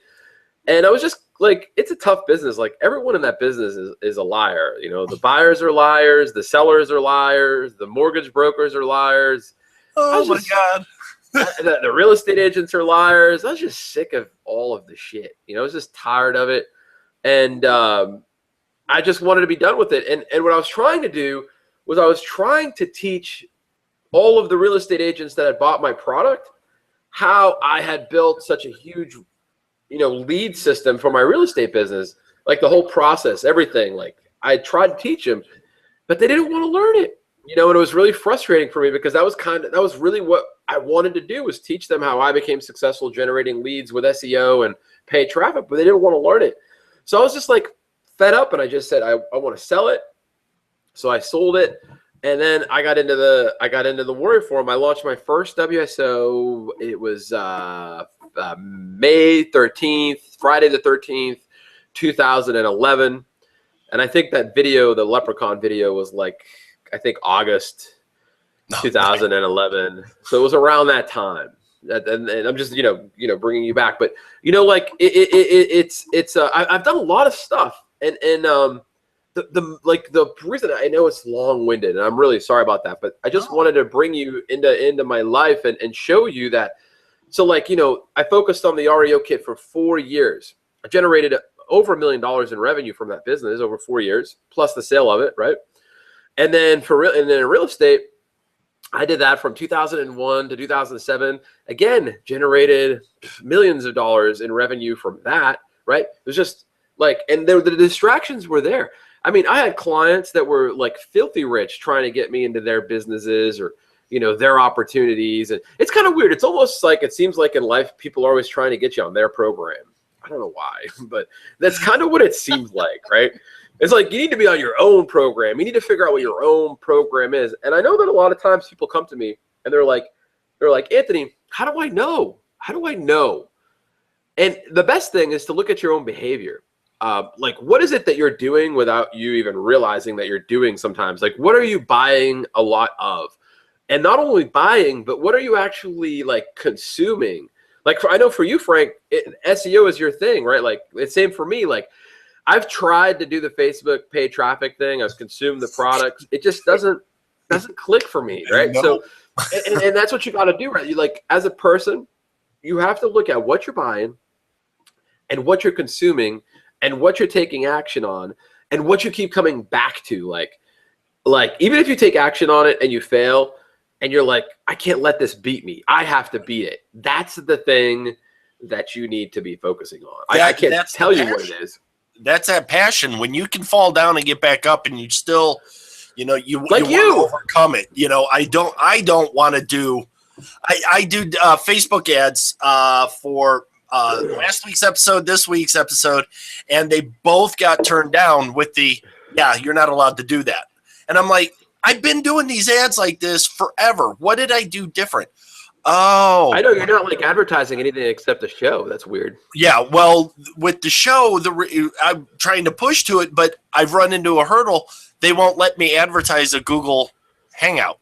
And I was just like, it's a tough business. Like everyone in that business is a liar. The buyers are liars. The sellers are liars. The mortgage brokers are liars. Oh my God. The real estate agents are liars. I was just sick of all of the shit. I was just tired of it. And, I just wanted to be done with it. And what I was trying to do was I was trying to teach all of the real estate agents that had bought my product how I had built such a huge, lead system for my real estate business, like the whole process, everything. Like I tried to teach them, but they didn't want to learn it, and it was really frustrating for me because that was really what I wanted to do, was teach them how I became successful generating leads with SEO and paid traffic, but they didn't want to learn it. So I was just like, fed up, and I just said I want to sell it. So I sold it, and then I got into the Warrior Forum. I launched my first WSO. It was May 13th, Friday the 13th, 2011. And I think that video, the Leprechaun video, was like August 2011. So it was around that time. And I'm just bringing you back, but I've done a lot of stuff. And the reason I know it's long-winded, and I'm really sorry about that, but I just wanted to bring you into my life and show you that. So I focused on the REO kit for 4 years. I generated over $1 million in revenue from that business over 4 years, plus the sale of it, right? And then in real estate, I did that from 2001 to 2007. Again, generated millions of dollars in revenue from that, right? It was just and the distractions were there. I mean, I had clients that were like filthy rich trying to get me into their businesses or, their opportunities. And it's kind of weird. It's almost like, it seems like in life, people are always trying to get you on their program. I don't know why, but that's kind of what it seems like, right? It's like, you need to be on your own program. You need to figure out what your own program is. And I know that a lot of times people come to me and they're like, Anthony, how do I know? How do I know? And the best thing is to look at your own behavior. What is it that you're doing without you even realizing that you're doing sometimes? Like, what are you buying a lot of? And not only buying, but what are you actually consuming? I know for you, Frank, SEO is your thing, right? Like it's same for me. Like I've tried to do the Facebook paid traffic thing. I've consumed the products. It just doesn't click for me, right? So, and that's what you got to do, right? You as a person, you have to look at what you're buying and what you're consuming and what you're taking action on and what you keep coming back to. Like even if you take action on it and you fail and you're like, I can't let this beat me. I have to beat it. That's the thing that you need to be focusing on. I can't tell you what it is. That's that passion when you can fall down and get back up and you still, you want to overcome it. I don't want to do, I do Facebook ads for last week's episode, this week's episode, and they both got turned down with yeah, you're not allowed to do that. And I'm like, I've been doing these ads like this forever. What did I do different? Oh, I know you're not like advertising anything except the show. That's weird. Yeah, well, with the show, I'm trying to push to it, but I've run into a hurdle. They won't let me advertise a Google Hangout.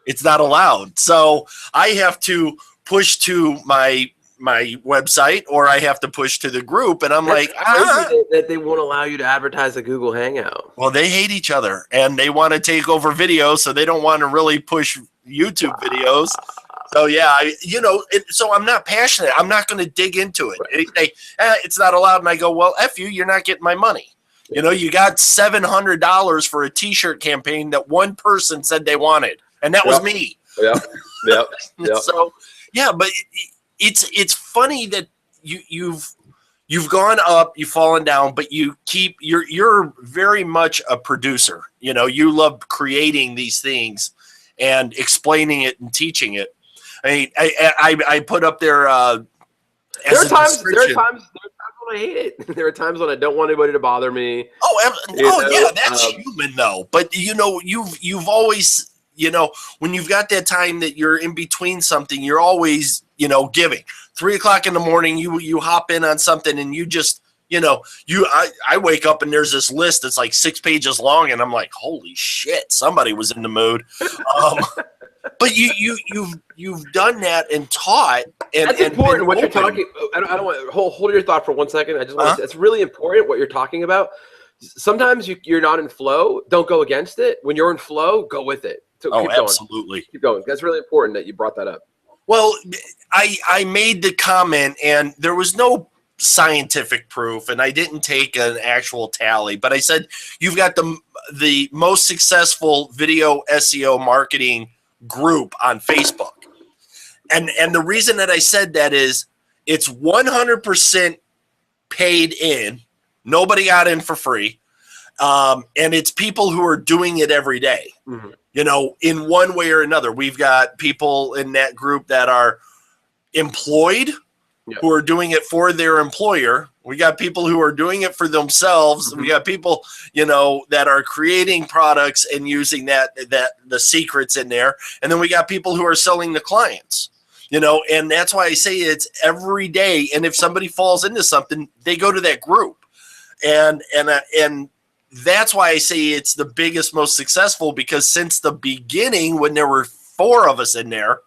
It's not allowed. So I have to push to my website, or I have to push to the group, and I'm like, that they won't allow you to advertise a Google Hangout. Well, they hate each other, and they want to take over video, so they don't want to really push YouTube videos. So yeah, so I'm not passionate. I'm not going to dig into it. Right. It's not allowed, and I go, well, F you, you're not getting my money. You got $700 for a T-shirt campaign that one person said they wanted, and that was me. Yep. So yeah, but it's funny that you've gone up, you've fallen down, but you're very much a producer. You love creating these things and explaining it and teaching it. I mean, I put up there. There are times when I hate it. There are times when I don't want anybody to bother me. Yeah, that's human though. But you've always, when you've got that time that you're in between something, you're always, giving. 3 o'clock in the morning, you hop in on something, and you just, I wake up and there's this list that's like 6 pages long, and I'm like, holy shit, somebody was in the mood. But you've done that and taught, and that's important. What you're talking, I don't want to hold your thought for 1 second. I just want to. It's really important what you're talking about. Sometimes you're not in flow. Don't go against it. When you're in flow, go with it. So keep absolutely. Keep going. That's really important that you brought that up. Well, I made the comment, and there was no scientific proof, and I didn't take an actual tally, but I said you've got the most successful video SEO marketing group on Facebook. And the reason that I said that is it's 100% paid in. Nobody got in for free. And it's people who are doing it every day. Mm-hmm. In one way or another. We've got people in that group that are employed, who are doing it for their employer. We got people who are doing it for themselves. Mm-hmm. We got people, that are creating products and using that the secrets in there. And then we got people who are selling to clients, and that's why I say it's every day. And if somebody falls into something, they go to that group. And that's why I say it's the biggest, most successful, because since the beginning, when there were 4 of us in there,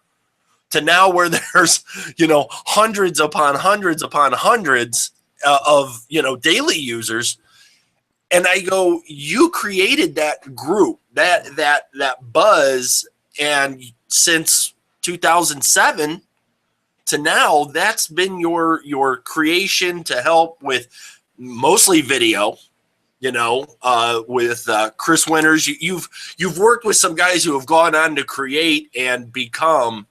to now where there's, hundreds upon hundreds upon hundreds of, daily users. And I go, you created that group, that buzz. And since 2007 to now, that's been your creation to help with mostly video, with Chris Winters. You've worked with some guys who have gone on to create and become,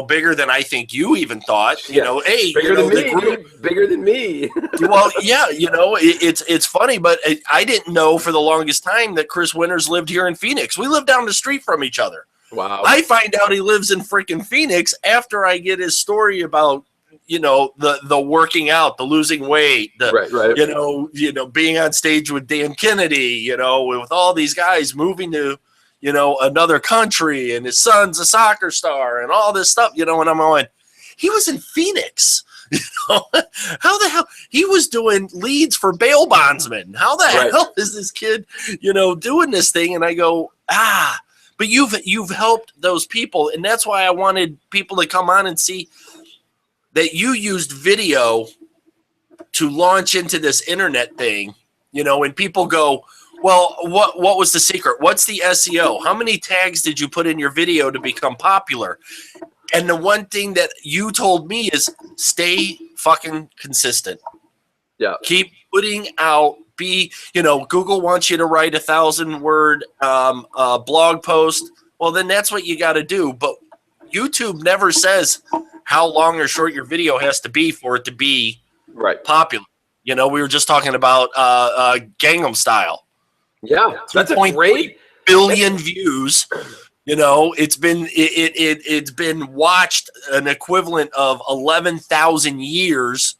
bigger than I think you even thought. Hey, bigger than me. Well, yeah, it's funny, but I didn't know for the longest time that Chris Winters lived here in Phoenix. We live down the street from each other. Wow. I find out he lives in freaking Phoenix after I get his story about, the working out, the losing weight, right. Being on stage with Dan Kennedy, with all these guys moving to, another country, and his son's a soccer star and all this stuff, and I'm going, he was in Phoenix, how the hell he was doing leads for bail bondsmen. How the hell is this kid, doing this thing? And I go, but you've helped those people. And that's why I wanted people to come on and see that you used video to launch into this internet thing, and people go, well, what was the secret? What's the SEO? How many tags did you put in your video to become popular? And the one thing that you told me is stay fucking consistent. Yeah. Keep putting out, Google wants you to write 1,000-word blog post. Well, then that's what you got to do. But YouTube never says how long or short your video has to be for it to be popular. We were just talking about Gangnam Style. Yeah, that's a great billion views. You know, it's been watched an equivalent of 11,000 years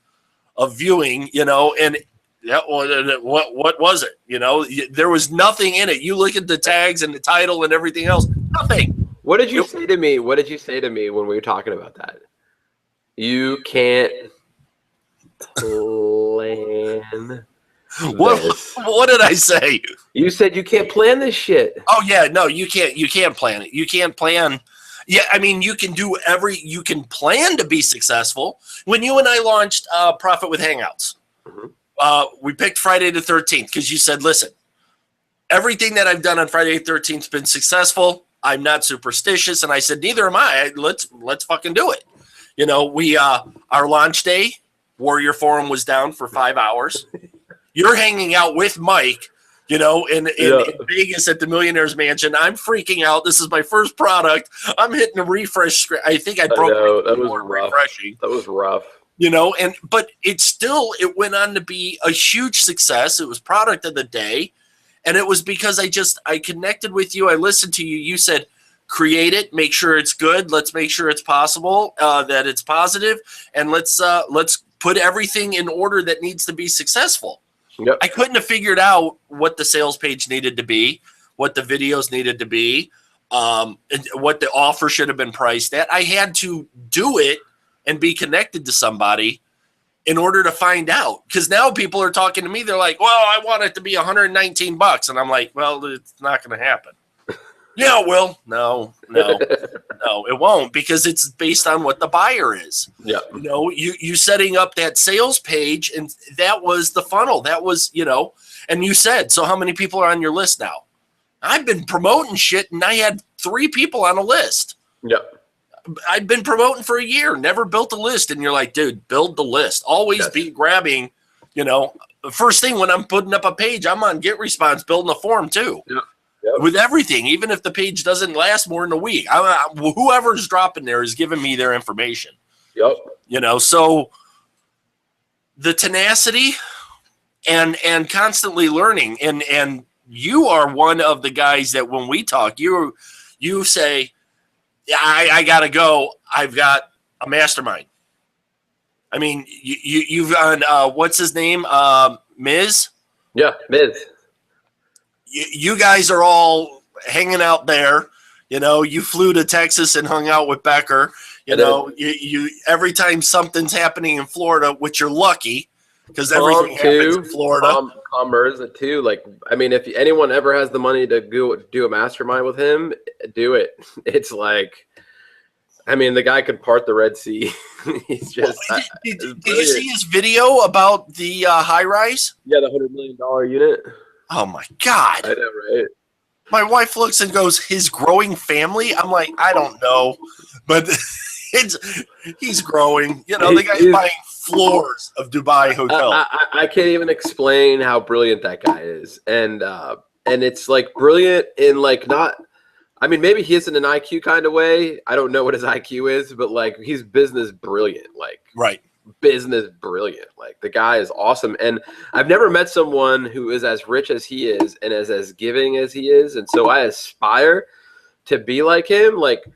of viewing, you know, and yeah, what was it? You know, there was nothing in it. You look at the tags and the title and everything else, nothing. What did you say to me? What did you say to me when we were talking about that? You can't plan. What did I say? You said you can't plan this shit. Oh yeah, no, you can't plan it. You can't plan. Yeah, I mean, you can plan to be successful. When you and I launched Profit with Hangouts, we picked Friday the 13th because you said, listen, everything that I've done on Friday the 13th has been successful. I'm not superstitious. And I said, neither am I. Let's fucking do it. You know, we our launch day, Warrior Forum was down for 5 hours. You're hanging out with Mike, you know, in Vegas at the Millionaire's Mansion. I'm freaking out. This is my first product. I'm hitting a refresh screen. I think I broke that was rough. Refreshing. That was rough. You know, but it went on to be a huge success. It was product of the day. And it was because I connected with you. I listened to you. You said, create it, make sure it's good. Let's make sure it's possible, that it's positive. And let's put everything in order that needs to be successful. Yep. I couldn't have figured out what the sales page needed to be, what the videos needed to be, what the offer should have been priced at. I had to do it and be connected to somebody in order to find out. Because now people are talking to me. They're like, well, I want it to be $119. And I'm like, well, it's not going to happen. Yeah, it will. No, it won't, because it's based on what the buyer is. Yeah. You know, you setting up that sales page, and that was the funnel. That was, you know, and you said, so how many people are on your list now? I've been promoting shit, and I had 3 people on a list. Yeah. I've been promoting for a year, never built a list. And you're like, dude, build the list. Always be grabbing, you know, the first thing when I'm putting up a page, I'm on GetResponse building a form too. Yeah. Yep. With everything, even if the page doesn't last more than a week, whoever's dropping there is giving me their information. Yep. You know, so the tenacity and constantly learning, and you are one of the guys that when we talk, you say, I gotta go. I've got a mastermind. I mean, you've on what's his name, Miz? Yeah, Miz. You guys are all hanging out there. You know, you flew to Texas and hung out with Becker. You know, you every time something's happening in Florida, which you're lucky because everything happens in Florida. Mirza too. Like, I mean, if anyone ever has the money to go do a mastermind with him, do it. It's like, I mean, the guy could part the Red Sea. He's just. Did you see his video about the high rise? Yeah, the $100 million unit. Oh my God. I know, right? My wife looks and goes, his growing family? I'm like, I don't know. But he's growing. You know, the guy's buying floors of Dubai hotel. I can't even explain how brilliant that guy is. And it's like brilliant in like not, I mean, maybe he is in an IQ kind of way. I don't know what his IQ is, but like he's business brilliant. Like, right. Business brilliant. Like the guy is awesome. And I've never met someone who is as rich as he is and as giving as he is. And so I aspire to be like him. Like,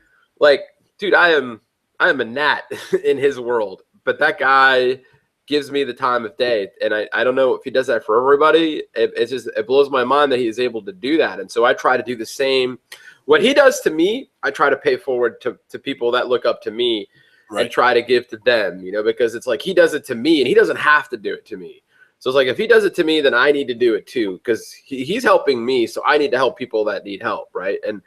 dude, I am a gnat in his world, but that guy gives me the time of day. And I don't know if he does that for everybody. It blows my mind that he is able to do that. And so I try to do the same. What he does to me, I try to pay forward to people that look up to me. Right. And try to give to them, you know, because it's like he does it to me and he doesn't have to do it to me. So it's like if he does it to me, then I need to do it too, because he's helping me. So I need to help people that need help. Right. And,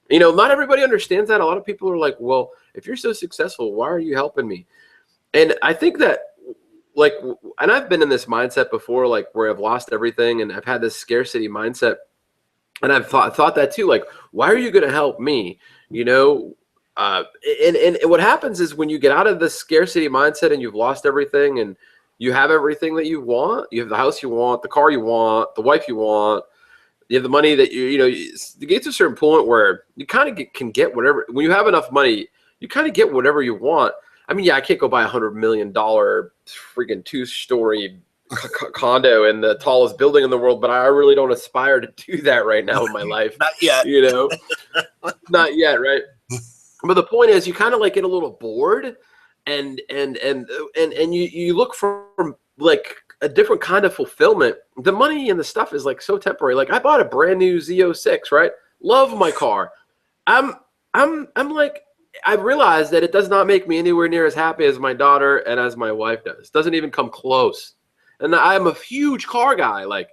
you know, not everybody understands that. A lot of people are like, well, if you're so successful, why are you helping me? And I think that like, and I've been in this mindset before, like where I've lost everything and I've had this scarcity mindset. And I've thought that too, like, why are you going to help me? You know? And what happens is when you get out of the scarcity mindset and you've lost everything and you have everything that you want, you have the house you want, the car you want, the wife you want, you have the money that you get to a certain point where you kind of can get whatever. When you have enough money, you kind of get whatever you want. I mean, yeah, I can't go buy $100 million freaking 2-story condo in the tallest building in the world, but I really don't aspire to do that right now in my life. Not yet. You know, not yet, right? But the point is, you kind of like get a little bored, and you look for like a different kind of fulfillment. The money and the stuff is like so temporary. Like I bought a brand new Z06, right? Love my car. I'm like, I realized that it does not make me anywhere near as happy as my daughter and as my wife does. Doesn't even come close. And I'm a huge car guy. Like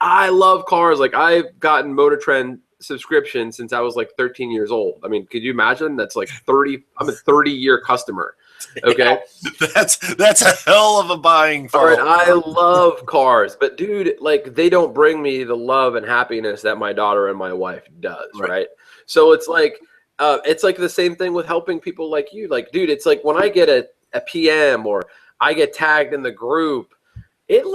I love cars. Like I've gotten Motor Trend subscription since I was like 13 years old. I mean, could you imagine? That's like 30. I'm a 30-year customer. Okay. Yeah, that's a hell of a buying All right, I love cars, but dude, like they don't bring me the love and happiness that my daughter and my wife does, right? So it's like the same thing with helping people like you. Like, dude, it's like when I get a PM or I get tagged in the group, it's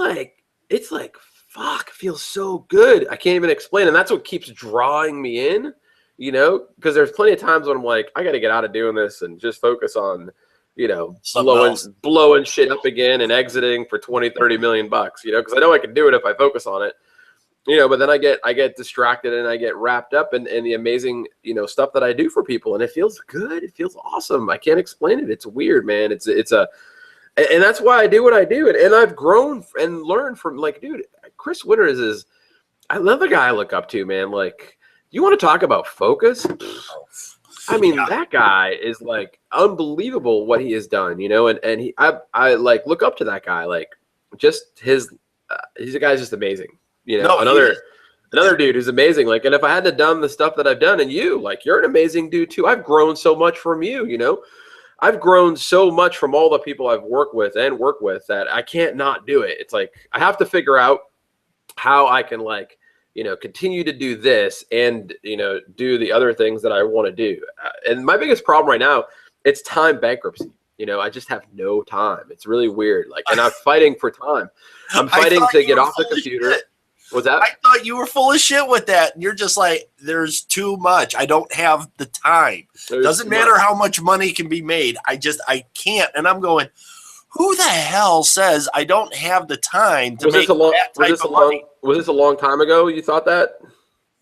like fuck, feels so good. I can't even explain, and that's what keeps drawing me in, you know, because there's plenty of times when I'm like, I got to get out of doing this and just focus on, you know, blowing shit up again and exiting for 20, 30 million bucks, you know, because I know I can do it if I focus on it, you know, but then I get distracted and I get wrapped up in the amazing, you know, stuff that I do for people. And it feels good. It feels awesome. I can't explain it. It's weird, man. And that's why I do what I do. And I've grown and learned from, like, dude, Chris Winters is another guy I look up to, man. Like, you want to talk about focus? I mean, that guy is like unbelievable what he has done, you know, and I like look up to that guy. Like just he's a guy's just amazing, you know, another dude who's amazing. Like, and if I hadn't done the stuff that I've done, and you, like, you're an amazing dude too. I've grown so much from you, you know, I've grown so much from all the people I've worked with that I can't not do it. It's like, I have to figure out how I can, like, you know, continue to do this and, you know, do the other things that I want to do. And my biggest problem right now, it's time bankruptcy. You know, I just have no time. It's really weird. Like, and I'm fighting for time. I'm fighting to get off the computer. What's that? I thought you were full of shit with that. And you're just like, there's too much. I don't have the time. Doesn't matter how much money can be made. I can't. And I'm going, who the hell says I don't have the time to make that type of money? Was this a long time ago you thought that?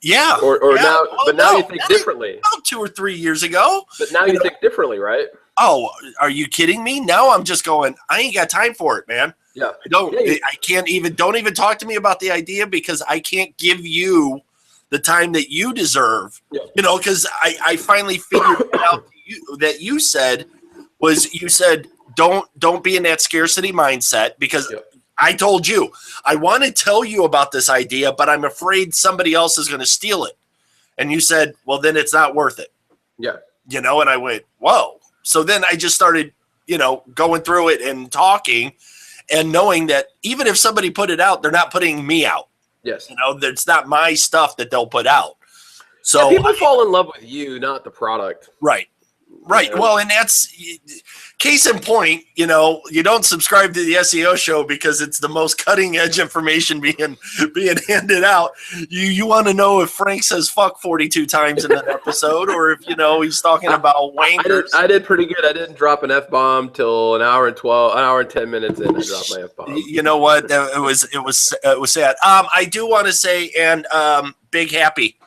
Yeah. Or yeah. Now, well, but now you think differently. About 2 or 3 years ago. But now you think differently, right? Oh, are you kidding me? Now I'm just going, I ain't got time for it, man. Yeah. Don't even talk to me about the idea, because I can't give you the time that you deserve. Yeah. You know, because I finally figured out that you said don't be in that scarcity mindset, because I told you I want to tell you about this idea, but I'm afraid somebody else is going to steal it. And you said, well, then it's not worth it. Yeah. You know, and I went, whoa. So then I just started, you know, going through it and talking and knowing that even if somebody put it out, they're not putting me out. Yes. You know, it's not my stuff that they'll put out. So people fall in love with you, not the product. Right. Right. Yeah. Well, and that's case in point, you know, you don't subscribe to the SEO show because it's the most cutting edge information being handed out. You want to know if Frank says fuck 42 times in an episode, or if, you know, he's talking about wankers. I did pretty good. I didn't drop an F-bomb till an hour and 10 minutes in. I dropped my F-bomb. You know what? It was sad. I do want to say, and big happy.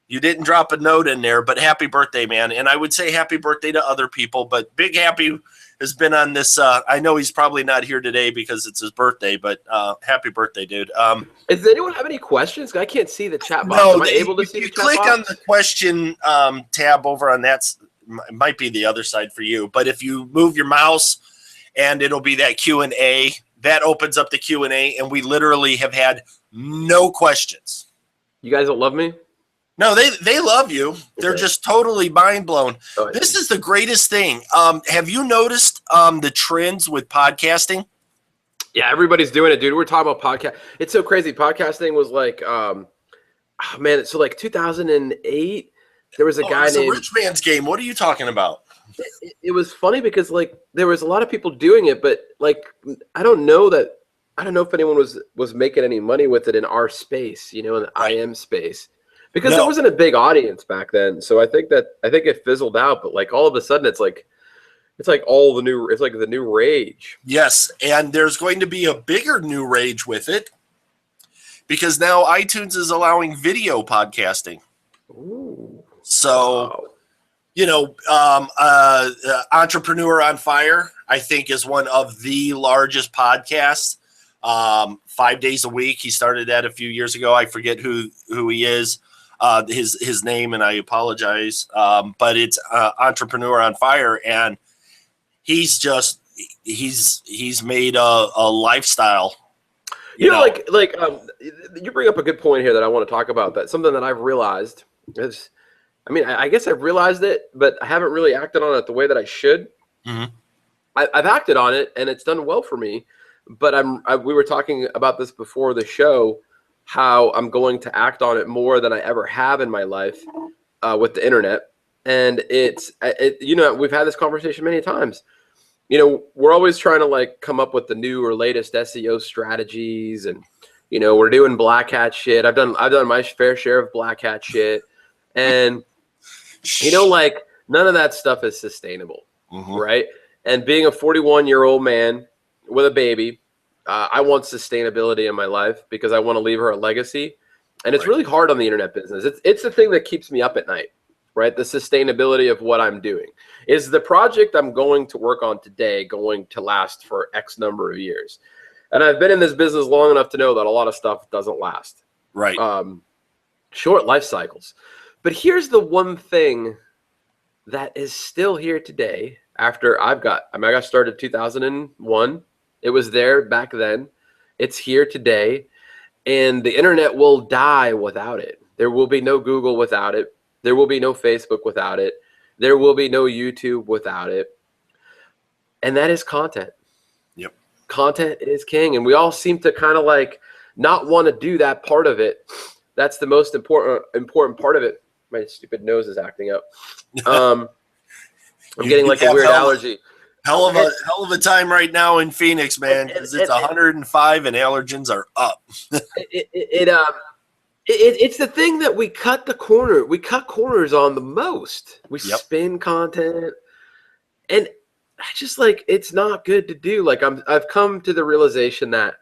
You didn't drop a note in there, but happy birthday, man. And I would say happy birthday to other people, but Big Happy has been on this. I know he's probably not here today because it's his birthday, but happy birthday, dude. Does anyone have any questions? I can't see the chat box. No, Am I able to see the chat box? Click on the question tab over on that. It might be the other side for you, but if you move your mouse and it'll be that Q&A, that opens up the Q&A, and we literally have had no questions. You guys don't love me? No, they love you. They're just totally mind blown. Oh, this is the greatest thing. Have you noticed the trends with podcasting? Yeah, everybody's doing it, dude. We're talking about podcast. It's so crazy. Podcasting was like, so like 2008, there was a guy named Rich Man's Game. What are you talking about? It was funny because like there was a lot of people doing it, but like I don't know if anyone was making any money with it in our space, you know, in the IM space. Because there wasn't a big audience back then. So I think it fizzled out. But like all of a sudden it's like, It's like it's like the new rage. Yes, and there's going to be a bigger new rage with it because now iTunes is allowing video podcasting. Ooh. So, Entrepreneur on Fire, I think, is one of the largest podcasts. 5 days a week. He started that a few years ago. I forget who he is, his name, and I apologize. But it's Entrepreneur on Fire, and he's made a lifestyle. You bring up a good point here that I want to talk about. That something that I've realized is, I guess I've realized it, but I haven't really acted on it the way that I should. Mm-hmm. I've acted on it, and it's done well for me. But we were talking about this before the show, how I'm going to act on it more than I ever have in my life with the internet. And we've had this conversation many times. We're always trying to come up with the new or latest SEO strategies, and we're doing black hat shit. I've done my fair share of black hat shit, and none of that stuff is sustainable, right? And being a 41-year-old man with a baby, I want sustainability in my life because I want to leave her a legacy, and it's really hard on the internet business. It's the thing that keeps me up at night. Right? The sustainability of what I'm doing. Is the project I'm going to work on today going to last for X number of years? And I've been in this business long enough to know that a lot of stuff doesn't last. Right. Short life cycles. But here's the one thing that is still here today after I got started 2001. It was there back then. It's here today. And the internet will die without it. There will be no Google without it. There will be no Facebook without it. There will be no YouTube without it. And that is content. Yep. Content is king. And we all seem to kind of not want to do that part of it. That's the most important part of it. My stupid nose is acting up. I'm getting a weird allergy. Hell of a time right now in Phoenix, man, because it's 105 and allergens are up. It's the thing that we cut corners on the most. We spin content, and I just it's not good to do. I've come to the realization that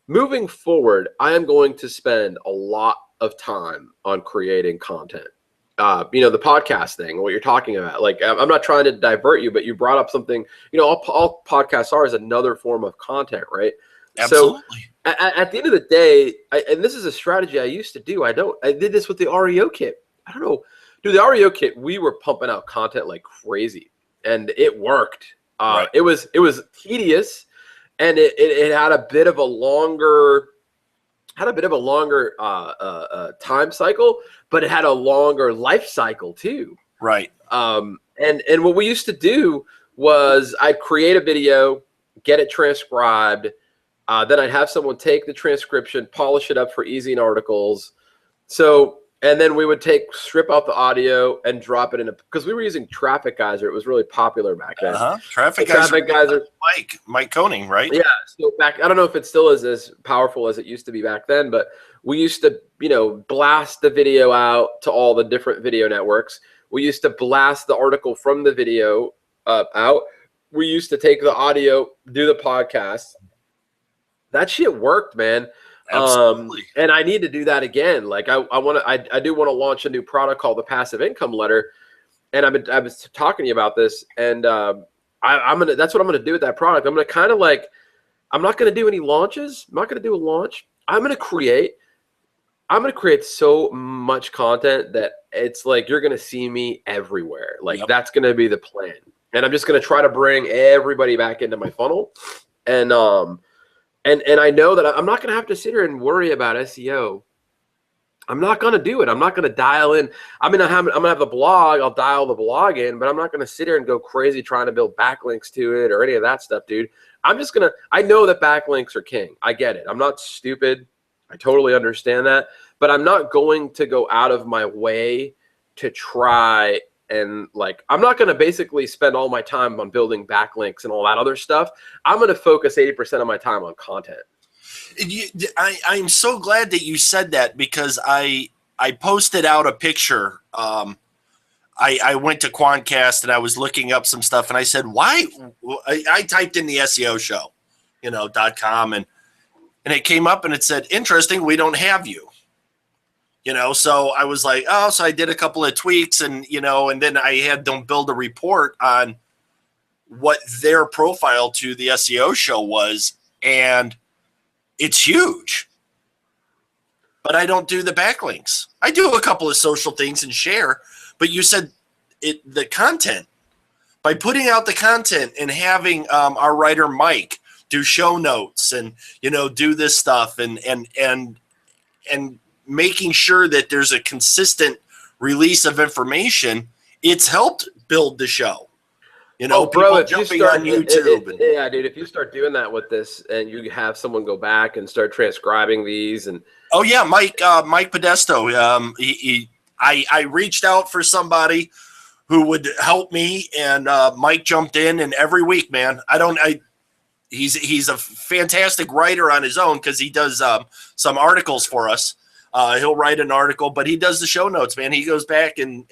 moving forward, I am going to spend a lot of time on creating content. The podcast thing, what you're talking about. I'm not trying to divert you, but you brought up something. All podcasts are is another form of content, right? Absolutely. So at the end of the day, and this is a strategy I used to do. I did this with the REO kit. I don't know. Dude, the REO kit, we were pumping out content like crazy, and it worked. Right. It was tedious, and it had a bit of a longer time cycle, but it had a longer life cycle too. Right. And what we used to do was I'd create a video, get it transcribed. Then I'd have someone take the transcription, polish it up for easy in articles. And then we would strip out the audio and drop it in because we were using Traffic Geyser. It was really popular back then. Traffic Geyser. Mike Koning, right? Yeah. So I don't know if it still is as powerful as it used to be back then, but we used to, blast the video out to all the different video networks. We used to blast the article from the video out. We used to take the audio, do the podcast. That shit worked, man. Absolutely. And I need to do that again. I do want to launch a new product called the Passive Income Letter. And I was talking to you about this, and that's what I'm gonna do with that product. I'm gonna I'm not gonna do any launches. I'm not gonna do a launch. I'm gonna create so much content that it's you're gonna see me everywhere. That's gonna be the plan. And I'm just gonna try to bring everybody back into my funnel. And I know that I'm not going to have to sit here and worry about SEO. I'm not going to do it. I'm not going to dial in. I'm going to have the blog. I'll dial the blog in, but I'm not going to sit here and go crazy trying to build backlinks to it or any of that stuff, dude. I know that backlinks are king. I get it. I'm not stupid. I totally understand that, but I'm not going to go out of my way to try. And I'm not going to basically spend all my time on building backlinks and all that other stuff. I'm going to focus 80% of my time on content. I'm so glad that you said that because I posted out a picture. I went to Quantcast and I was looking up some stuff and I said, why? I typed in the SEO show, .com and it came up and it said, interesting, we don't have you. So I was like, oh, so I did a couple of tweaks and, and then I had them build a report on what their profile to the SEO show was. And it's huge. But I don't do the backlinks. I do a couple of social things and share. But you said the content. By putting out the content and having our writer Mike do show notes and do this stuff and making sure that there's a consistent release of information, it's helped build the show. Bro, if jumping you start on YouTube. Yeah, dude, if you start doing that with this and you have someone go back and start transcribing these and oh yeah, Mike Podesto. I reached out for somebody who would help me, and Mike jumped in. And every week, man, he's a fantastic writer on his own because he does some articles for us. He'll write an article, but he does the show notes, man. He goes back and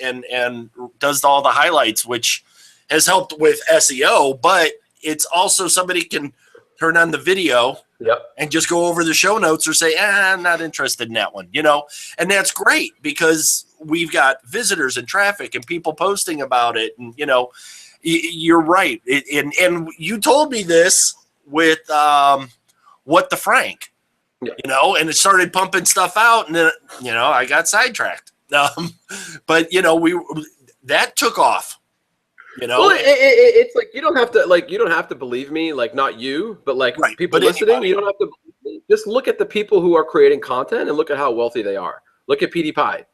does all the highlights, which has helped with SEO. But it's also somebody can turn on the video. Yep. And just go over the show notes or say, I'm not interested in that one, and that's great because we've got visitors and traffic and people posting about it. And, you're right. And you told me this with What the Frank, and it started pumping stuff out. And then, I got sidetracked. But, that took off. Well, it's like you don't have to believe me, like not you, but like right. People but listening, anybody. You don't have to believe me. Just look at the people who are creating content and look at how wealthy they are. Look at PewDiePie.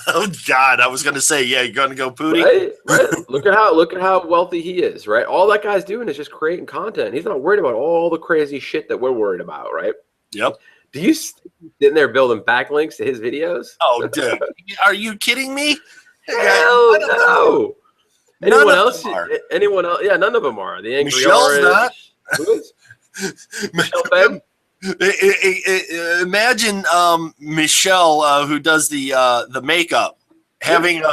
Oh God, I was gonna say, yeah, you're gonna go Pootie. Right. Look at how wealthy he is, right? All that guy's doing is just creating content. He's not worried about all the crazy shit that we're worried about, right? Yep. Do you sitting there building backlinks to his videos? Oh, dude, are you kidding me? Hell no. Anyone else? Anyone else? Yeah, none of them are. The Angry Michelle's Orange. not. Who is? Michelle Ben? Imagine Michelle, who does the makeup, having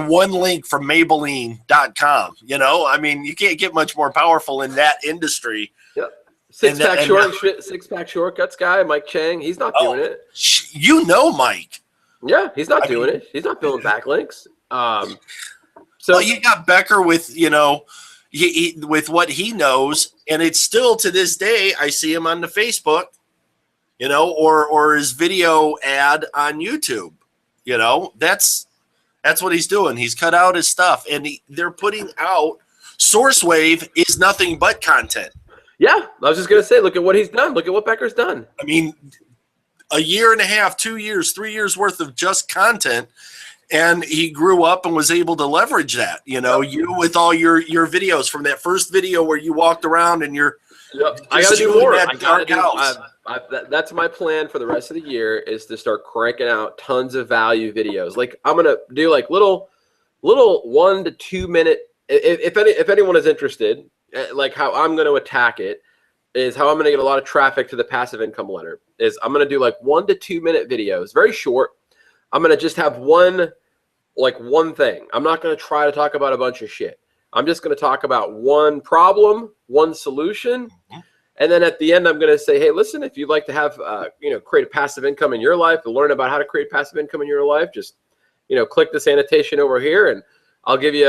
one link from Maybelline.com. I mean, you can't get much more powerful in that industry. Yep. Six pack shortcuts guy, Mike Chang. He's not doing it. Mike. Yeah, he's not doing it. He's not building backlinks. So you got Becker with with what he knows, and it's still to this day I see him on the Facebook, or his video ad on YouTube. That's what he's doing. He's cut out his stuff, and they're putting out. SourceWave is nothing but content. Yeah, I was just gonna say, look at what he's done. Look at what Becker's done. I mean, a year and a half, 2 years, 3 years worth of just content. And he grew up and was able to leverage that, you with all your videos from that first video where you walked around and you're. Yep. I got to do more. That's my plan for the rest of the year is to start cranking out tons of value videos. Like I'm going to do like little 1 to 2 minute. If anyone is interested, like how I'm going to attack it is how I'm going to get a lot of traffic to the passive income letter is I'm going to do like 1 to 2 minute videos, very short. I'm going to just have one thing. I'm not going to try to talk about a bunch of shit. I'm just going to talk about one problem, one solution. Mm-hmm. And then at the end, I'm going to say, hey, listen, if you'd like to have, create a passive income in your life and learn about how to create passive income in your life, just, click this annotation over here and I'll give you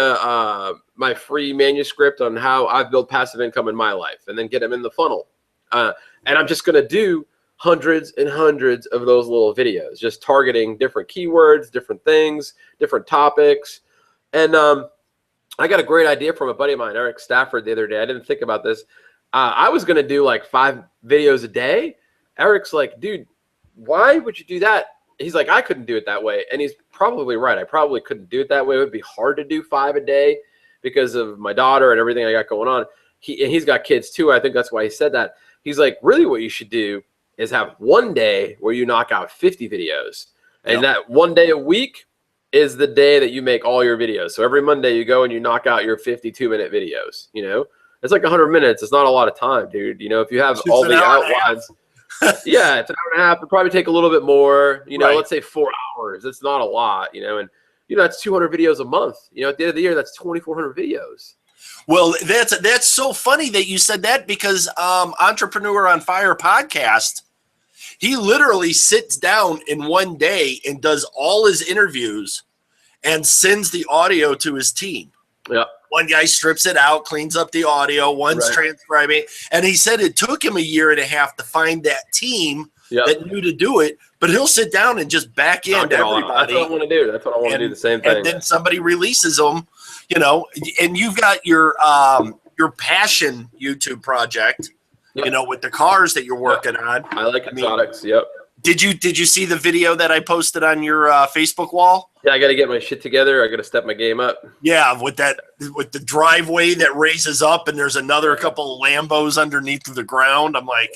my free manuscript on how I've built passive income in my life and then get them in the funnel. And I'm just going to do hundreds and hundreds of those little videos, just targeting different keywords, different things, different topics. And I got a great idea from a buddy of mine, Eric Stafford, the other day. I didn't think about this. I was going to do like 5 videos a day. Eric's like, dude, why would you do that? He's like, I couldn't do it that way. And he's probably right. I probably couldn't do it that way. It would be hard to do 5 a day because of my daughter and everything I got going on. He's got kids too. I think that's why he said that. He's like, really what you should do is have one day where you knock out 50 videos. And that one day a week is the day that you make all your videos. So every Monday you go and you knock out your 52-minute videos, It's like 100 minutes. It's not a lot of time, dude. If you have all the outlines. Yeah, it's an hour and a half. It'll probably take a little bit more, right. Let's say 4 hours. It's not a lot, and that's 200 videos a month. At the end of the year, that's 2,400 videos. Well, that's so funny that you said that, because Entrepreneur on Fire podcast, he literally sits down in one day and does all his interviews and sends the audio to his team. Yeah. One guy strips it out, cleans up the audio, one's transcribing. And he said it took him a year and a half to find that team that knew to do it. But he'll sit down and just back in everybody. That's what I want to do. That's what I want to do, the same thing. And then somebody releases them, and you've got your passion YouTube project, with the cars that you're working on. I like exotics. Yep. Did you see the video that I posted on your Facebook wall? Yeah, I got to get my shit together. I got to step my game up. Yeah, with the driveway that raises up, and there's another couple of Lambos underneath the ground. I'm like,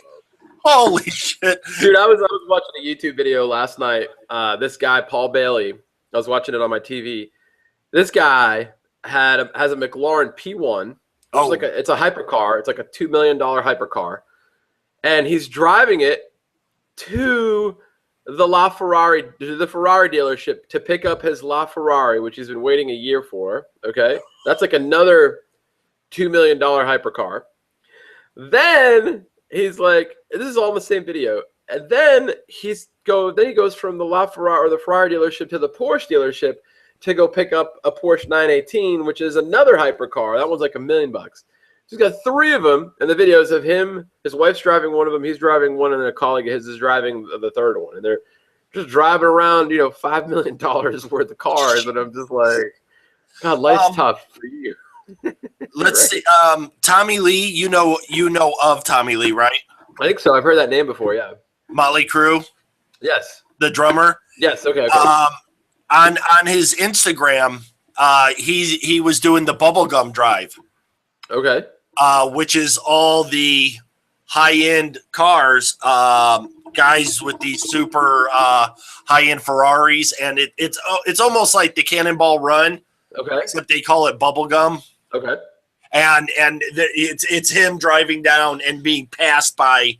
holy shit, dude! I was watching a YouTube video last night. This guy Paul Bailey. I was watching it on my TV. This guy has a McLaren P1. It's a hypercar. It's like a $2 million hypercar, and he's driving it to the Ferrari dealership to pick up his LaFerrari, which he's been waiting a year for. Okay, that's like another $2 million hypercar. Then he's like, this is all in the same video, and then he goes from the LaFerrari or the Ferrari dealership to the Porsche dealership to go pick up a Porsche 918, which is another hypercar. That one's like $1 million. He's got 3 of them, and the videos of him, his wife's driving one of them, he's driving one, and a colleague of his is driving the third one. And they're just driving around, $5 million worth of cars. And I'm just like, God, life's tough for you. Let's see. Tommy Lee, you know of Tommy Lee, right? I think so. I've heard that name before, yeah. Motley Crue? Yes. The drummer? Yes, okay. On his Instagram, he was doing the bubblegum drive. Okay. Which is all the high-end cars, guys with these super high-end Ferraris, and it's almost like the Cannonball Run, except they call it bubblegum. Okay. And it's him driving down and being passed by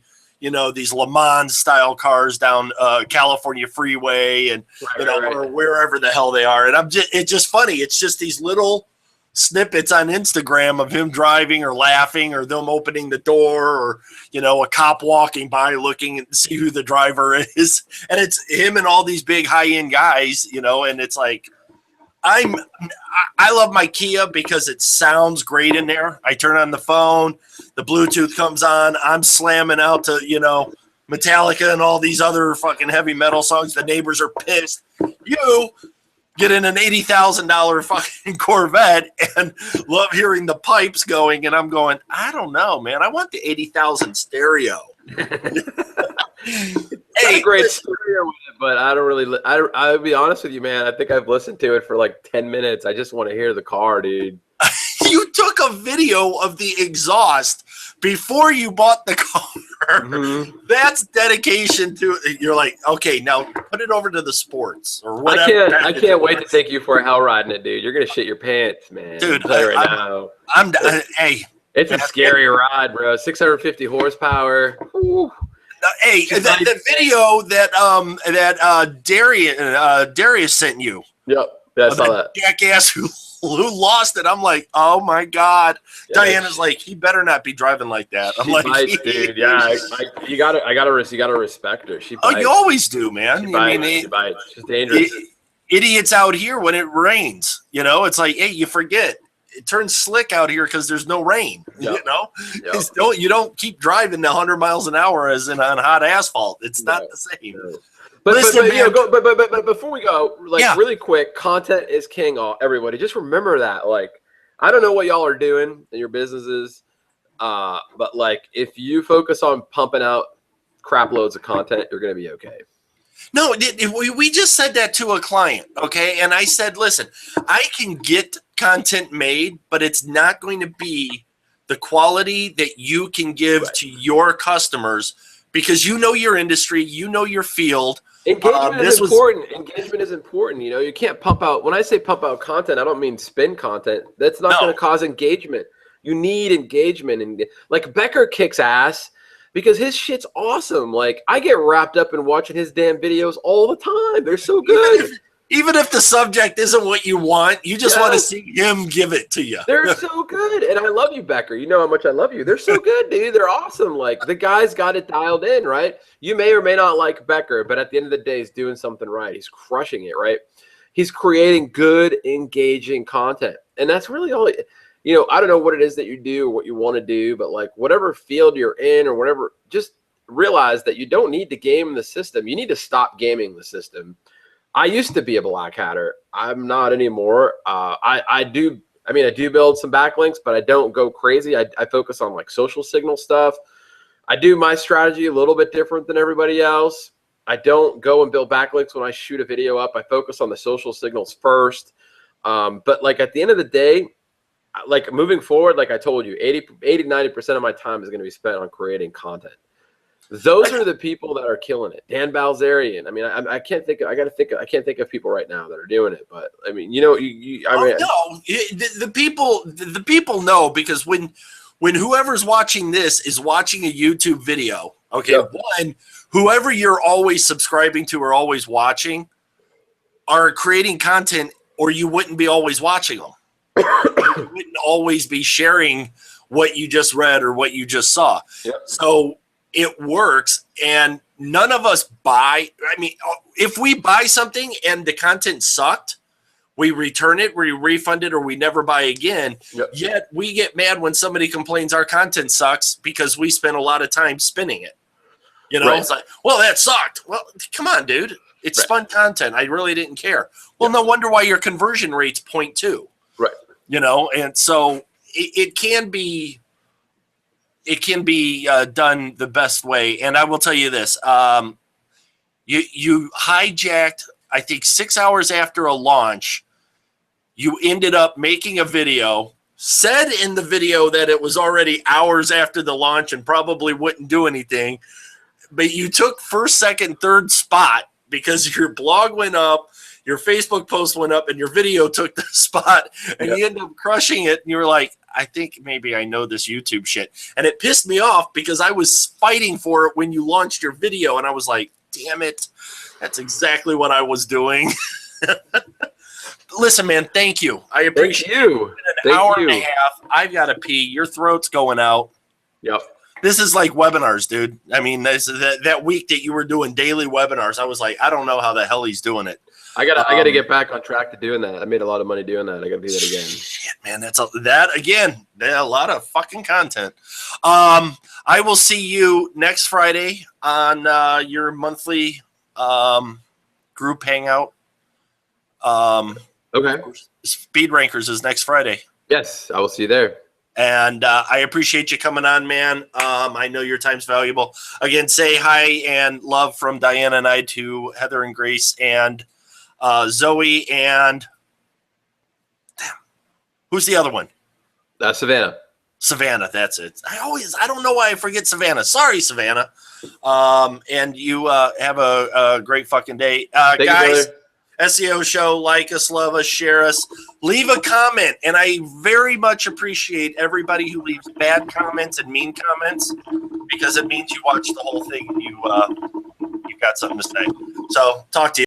these Le Mans style cars down California freeway and or wherever the hell they are. And it's just funny. It's just these little snippets on Instagram of him driving or laughing or them opening the door or, a cop walking by looking and see who the driver is. And it's him and all these big high end guys, and it's like, I love my Kia because it sounds great in there. I turn on the phone, the Bluetooth comes on, I'm slamming out to, Metallica and all these other fucking heavy metal songs. The neighbors are pissed. You get in an $80,000 fucking Corvette and love hearing the pipes going. And I'm going, I don't know, man. I want the 80,000 stereo. Hey, great stereo with it, but I don't really. I'll be honest with you, man. I think I've listened to it for like 10 minutes. I just want to hear the car, dude. You took a video of the exhaust before you bought the car. Mm-hmm. That's dedication to. You're like, okay, now put it over to the sports or whatever. I can't wait to take you for a hell riding it, dude. You're gonna shit your pants, man. Dude, hey, it's a scary ride, bro. 650 horsepower. Ooh. Hey, the video that Darius sent you. Yep, I saw that. Jackass who lost it. I'm like, oh my god. Yeah, Diana's like, he better not be driving like that. I'm like, bites, dude. Yeah, you gotta respect her. She bites. Oh, you always do, man. She bites. She's dangerous. Idiots out here when it rains. It's like, hey, you forget. It turns slick out here because there's no rain. Yep. You don't keep driving 100 miles an hour as on hot asphalt. It's not the same. No. But before we go, really quick, content is king. Everybody, just remember that. Like, I don't know what y'all are doing in your businesses, but if you focus on pumping out crap loads of content, you're gonna be okay. No, we just said that to a client, okay? And I said, listen, I can get content made, but it's not going to be the quality that you can give to your customers because you know your industry, you know your field. Engagement is important. Engagement is important. You can't pump out. When I say pump out content, I don't mean spin content. That's not going to cause engagement. You need engagement. And like Becker kicks ass. Because his shit's awesome. Like, I get wrapped up in watching his damn videos all the time. They're so good. Even if the subject isn't what you want, you just want to see him give it to you. They're so good. And I love you, Becker. You know how much I love you. They're so good, dude. They're awesome. Like, the guy's got it dialed in, right? You may or may not like Becker, but at the end of the day, he's doing something right. He's crushing it, right? He's creating good, engaging content. And that's really all. You know, I don't know what it is that you do or what you want to do, but like whatever field you're in or whatever, just realize that you don't need to game the system. You need to stop gaming the system. I used to be a black hatter. I'm not anymore. I do build some backlinks, but I don't go crazy. I focus on like social signal stuff. I do my strategy a little bit different than everybody else. I don't go and build backlinks when I shoot a video up. I focus on the social signals first. But like at the end of the day, like moving forward, like I told you, 80-90% of my time is going to be spent on creating content. Those are the people that are killing it. Dan Balzerian. I mean, I can't think. I can't think of people right now that are doing it. But I mean, you know, no, the people know, because when whoever's watching this is watching a YouTube video, okay, yep. One, whoever you're always subscribing to or always watching are creating content, or you wouldn't be always watching them. You wouldn't always be sharing what you just read or what you just saw. Yep. So it works, and none of us buy. I mean, if we buy something and the content sucked, we return it, we refund it, or we never buy again. Yep. Yet we get mad when somebody complains our content sucks because we spent a lot of time spinning it. You know, right. It's like, well, that sucked. Well, come on, dude. It's right. Spun content. I really didn't care. Well, no wonder why your conversion rate's 0.2. Right. You know, and so it can be done the best way. And I will tell you this, you hijacked, I think 6 hours after a launch, you ended up making a video, said in the video that it was already hours after the launch and probably wouldn't do anything, but you took first, second, third spot because your blog went up, your Facebook post went up, and your video took the spot, and you ended up crushing it. And you were like, I think maybe I know this YouTube shit. And it pissed me off because I was fighting for it when you launched your video, and I was like, damn it, that's exactly what I was doing. Listen, man, thank you. I appreciate you. An hour and a half. I've got to pee. Your throat's going out. Yep. This is like webinars, dude. I mean, that week that you were doing daily webinars, I was like, I don't know how the hell he's doing it. I gotta get back on track to doing that. I made a lot of money doing that. I gotta do that again. Shit, man, that's a lot of fucking content. I will see you next Friday on your monthly group hangout. Okay. Speed Rankers is next Friday. Yes, I will see you there. And I appreciate you coming on, man. I know your time's valuable. Again, say hi and love from Diana and I to Heather and Grace and Zoe and who's the other one? Savannah. Savannah, that's it. I don't know why I forget Savannah. Sorry, Savannah. And you have a great fucking day. Guys, SEO Show, like us, love us, share us, leave a comment. And I very much appreciate everybody who leaves bad comments and mean comments, because it means you watch the whole thing and you got something to say. So talk to you.